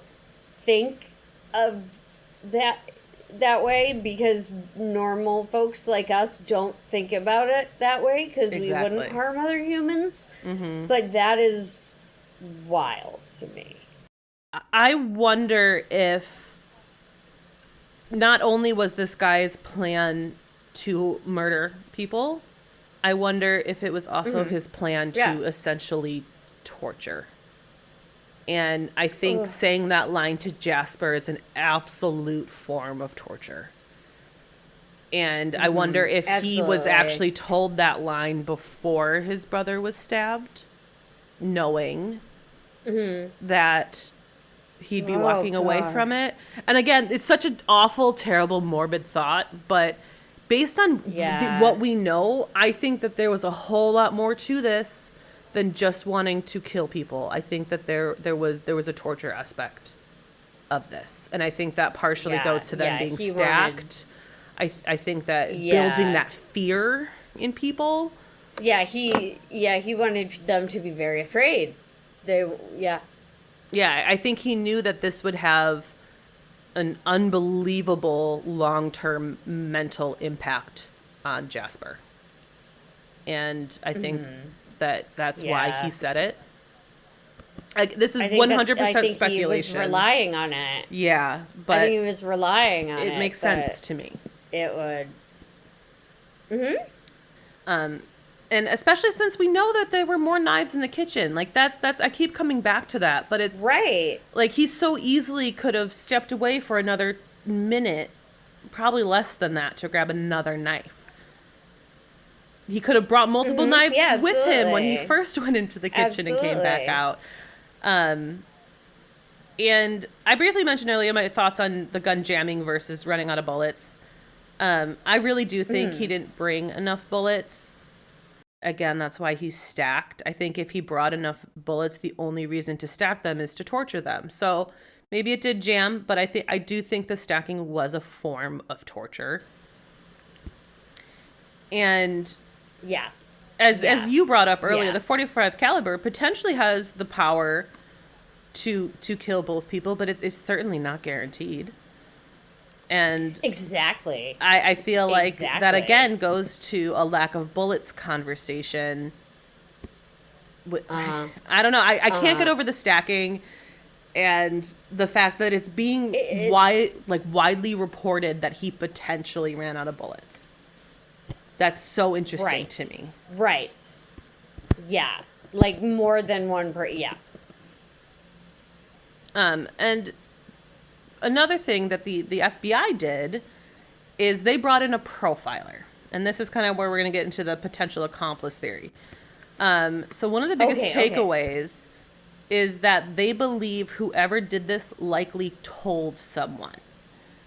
think of that way because normal folks like us don't think about it that way because we wouldn't harm other humans. But that is wild to me. I wonder if not only was this guy's plan to murder people, I wonder if it was also his plan to essentially torture. And I think saying that line to Jasper is an absolute form of torture. And I wonder if he was actually told that line before his brother was stabbed, knowing that he'd be walking away from it. And again, it's such an awful, terrible, morbid thought, but based on what we know, I think that there was a whole lot more to this than just wanting to kill people. I think that there was a torture aspect of this, and I think that partially goes to them being stacked. I think that building that fear in people. He wanted them to be very afraid. I think he knew that this would have an unbelievable long-term mental impact on Jasper, and I think that's why he said it. Like, this is 100% speculation. He was relying on it. Yeah, but I think he was relying on it. It makes sense to me. It would. And especially since we know that there were more knives in the kitchen. Like that's I keep coming back to that, but it's right. Like he so easily could have stepped away for another minute, probably less than that, to grab another knife. He could have brought multiple knives with him when he first went into the kitchen and came back out. And I briefly mentioned earlier my thoughts on the gun jamming versus running out of bullets. I really do think he didn't bring enough bullets. Again, that's why he's stacked. I think if he brought enough bullets, the only reason to stack them is to torture them. So Maybe it did jam, but I do think the stacking was a form of torture. And Yeah. as you brought up earlier, Yeah. the 45 caliber potentially has the power to kill both people, but it's certainly not guaranteed. And Exactly. I feel like that Exactly. again goes to a lack of bullets conversation. Uh-huh. I don't know. I can't get Uh-huh. over the stacking and the fact that it's being It's widely reported that he potentially ran out of bullets. That's so interesting to right. me. Right. Yeah. Like more than one per yeah. And another thing that the FBI did is they brought in a profiler. And this is kind of where we're going to get into the potential accomplice theory. So one of the biggest Okay, okay. takeaways is that they believe whoever did this likely told someone.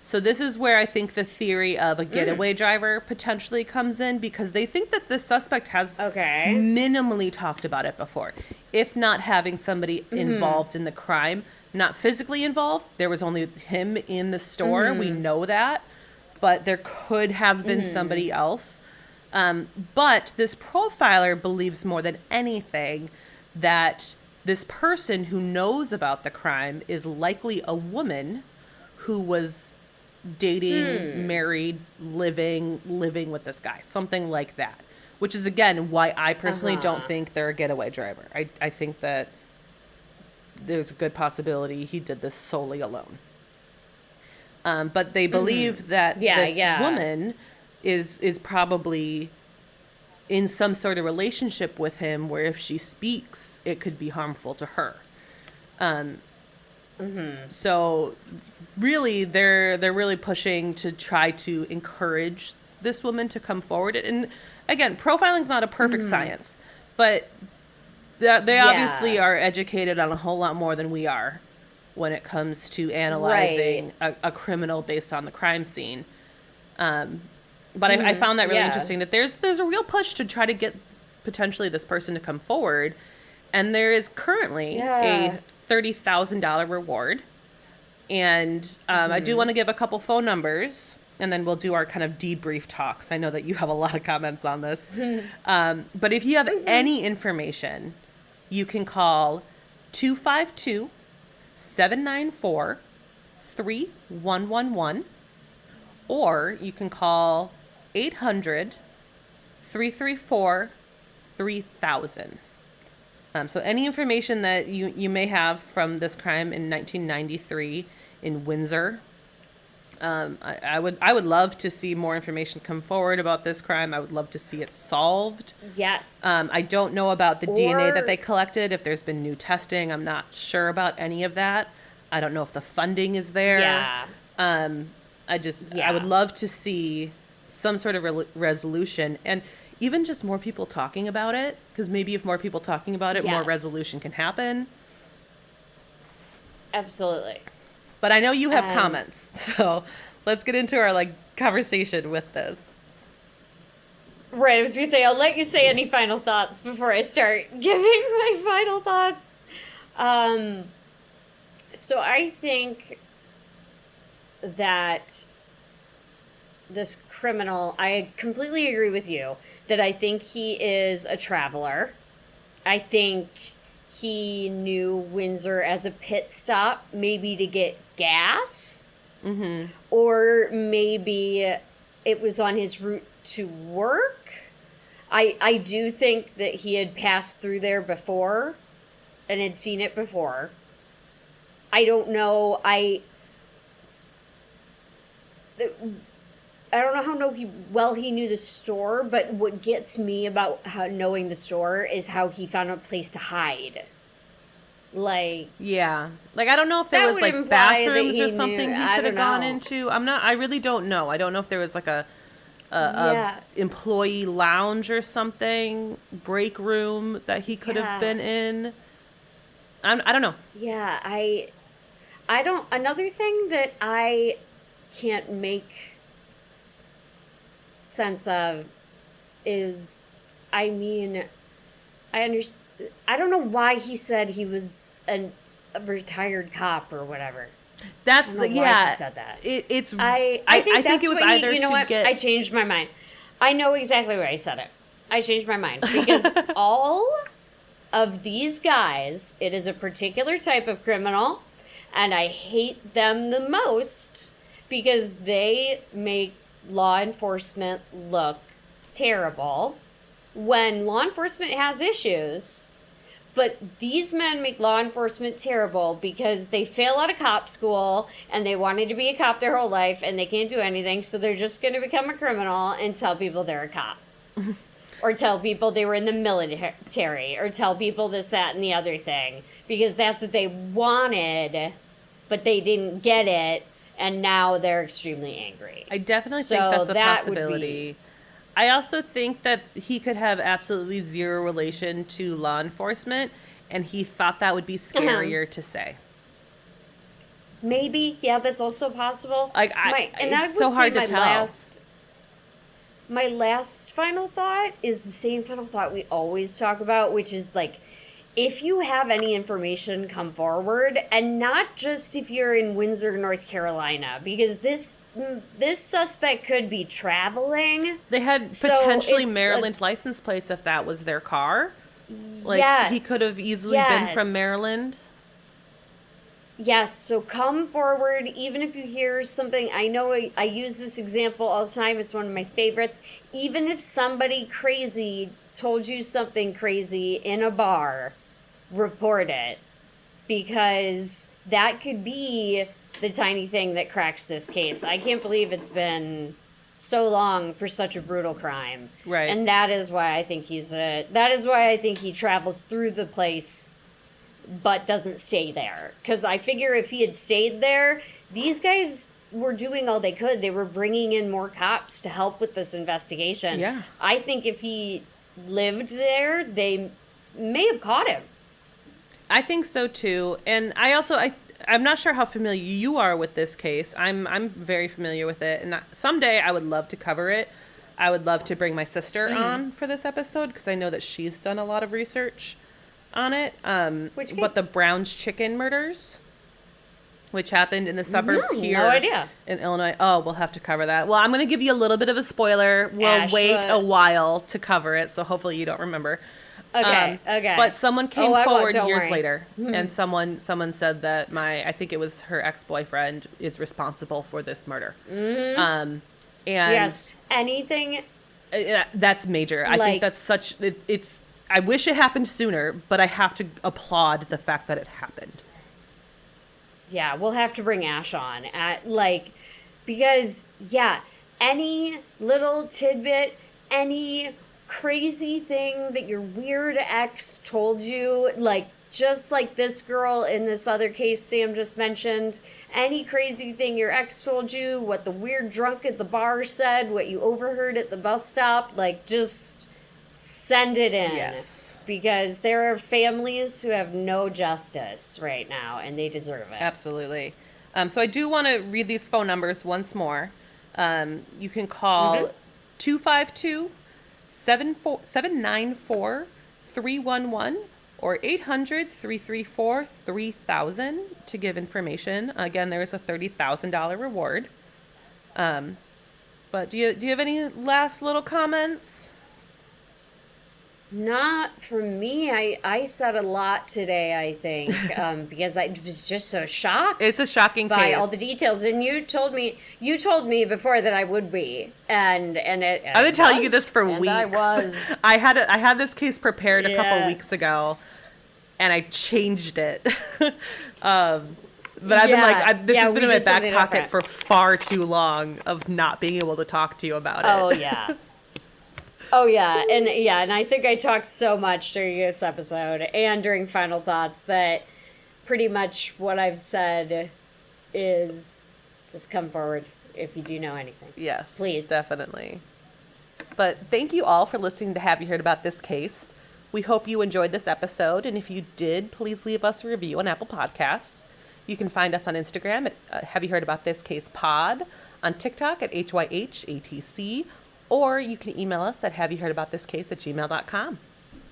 So this is where I think the theory of a Mm. getaway driver potentially comes in, because they think that the suspect has Okay. minimally talked about it before, if not having somebody Mhm. involved in the crime, not physically involved. There was only him in the store. We Mhm. know that, but there could have been Mhm. somebody else. But this profiler believes more than anything that this person who knows about the crime is likely a woman who was dating, Hmm. married, living with this guy, something like that. Which is again why I personally don't Uh-huh. think they're a getaway driver. I think that there's a good possibility he did this solely alone. But they Mhm. believe that Yeah, this yeah. woman is probably in some sort of relationship with him where if she speaks, it could be harmful to her. Um, Mhm. so really they're really pushing to try to encourage this woman to come forward. And again, profiling's not a perfect Mhm. science, but they obviously Yeah. are educated on a whole lot more than we are when it comes to Right. analyzing a criminal based on the crime scene. Um, but I Mhm. found that really Yeah. interesting that there's a real push to try to get potentially this person to come forward, and there is currently a Yeah. $30,000 reward. And I do want Mhm. to give a couple phone numbers, and then we'll do our kind of debrief talks. I know that you have a lot of comments on this, Mhm. but if you have Mhm. any information, you can call 252 794 3111, or you can call 800 334 3000. So any information that you may have from this crime in 1993 in Windsor, I would love to see more information come forward about this crime. I would love to see it solved. Yes. I don't know about the DNA that they Or collected, if there's been new testing. I'm not sure about any of that. I don't know if the funding is there. yeah. Um, I would Yeah. love to see some sort of resolution, and even just more people talking about it, because maybe if more people talking about it, more Yes. resolution can happen. Absolutely. But I know you have Um comments, so let's get into our conversation with this. right, I was going to say I'll let you say any final thoughts before I start giving my final thoughts. Um so I think that this criminal, I completely agree with you that I think he is a traveler. I think he knew Windsor as a pit stop, maybe to get gas, Mm-hmm. or maybe it was on his route to work. I do think that he had passed through there before and had seen it before. I don't know. I don't know how well he knew the store, but what gets me about how knowing the store is how he found a place to hide. Like Yeah. I don't know if there that was would imply that bathrooms or he knew. something he I could have don't gone know. into. I really don't know. I don't know if there was a Yeah, employee lounge or something, break room that he could have yeah, been in. I don't know. yeah. I don't. Another thing that I can't make sense of is, I mean, I understand. I don't know why he said he was a retired cop or whatever. That's I don't know the why yeah. she said that. It's I think I that's think it was what either you know to what? get I changed my mind. I know exactly why I said it. I changed my mind because all of these guys, it is a particular type of criminal, and I hate them the most because they make law enforcement look terrible when law enforcement has issues. But these men make law enforcement terrible because they fail out of cop school and they wanted to be a cop their whole life and they can't do anything, so they're just going to become a criminal and tell people they're a cop. Or tell people they were in the military, or tell people this, that, and the other thing, because that's what they wanted, but they didn't get it, and now they're extremely angry. I definitely So think that's a that possibility. I also think that he could have absolutely zero relation to law enforcement, and he thought that would be scarier to say. Maybe, yeah, that's also possible. Like, it's so hard to tell. My last final thought is the same final thought we always talk about, which is like, if you have any information, come forward, and not just if you're in Windsor, North Carolina, because this suspect could be traveling. They had potentially Maryland license plates if that was their car. Like, yes, he could have easily been from Maryland. Yes, so come forward, even if you hear something. I know I use this example all the time. It's one of my favorites. Even if somebody crazy told you something crazy in a bar, report it. Because that could be the tiny thing that cracks this case. I can't believe it's been so long for such a brutal crime. Right. And that is why I think that is why I think he travels through the place but doesn't stay there. Because I figure if he had stayed there, these guys were doing all they could. They were bringing in more cops to help with this investigation. Yeah. I think if he lived there, they may have caught him. I think so too. And I'm not sure how familiar you are with this case. I'm very familiar with it. And someday I would love to cover it. I would love to bring my sister on for this episode because I know that she's done a lot of research on it. Which case? But the Brown's chicken murders, which happened in the suburbs here no idea. in Illinois. Oh, we'll have to cover that. Well, I'm going to give you a little bit of a spoiler. We'll wait a while to cover it, so hopefully you don't remember. Okay. But someone came forward years worry. later, and someone said that I think it was her ex-boyfriend is responsible for this murder. And yes, anything that's major. I think that's such. It's. I wish it happened sooner, but I have to applaud the fact that it happened. Yeah, we'll have to bring Ash on because any little tidbit, any crazy thing that your weird ex told you, just like this girl in this other case Sam just mentioned, any crazy thing your ex told you, what the weird drunk at the bar said, what you overheard at the bus stop, just send it in. Yes. Because there are families who have no justice right now, and they deserve it. Absolutely. So I do want to read these phone numbers once more. You can call 252-794-311 or 800-334-3000 to give information. Again, there is a $30,000 reward. But do you have any last little comments? Not from me. I said a lot today, I think, because I was just so shocked. It's a shocking by case. All the details, and you told me before that I would be, and I've been telling you this for weeks. I was. I had this case prepared a couple weeks ago, and I changed it. But I've been this has been in my back pocket for far too long of not being able to talk to you about it. Oh yeah. Oh, yeah. And I think I talked so much during this episode and during Final Thoughts that pretty much what I've said is just come forward if you do know anything. Yes. Please. Definitely. But thank you all for listening to Have You Heard About This Case? We hope you enjoyed this episode, and if you did, please leave us a review on Apple Podcasts. You can find us on Instagram at Have You Heard About This Case Pod, on TikTok at HYHATC, or you can email us at haveyouheardaboutThisCase@gmail.com.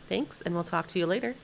Thanks, and we'll talk to you later.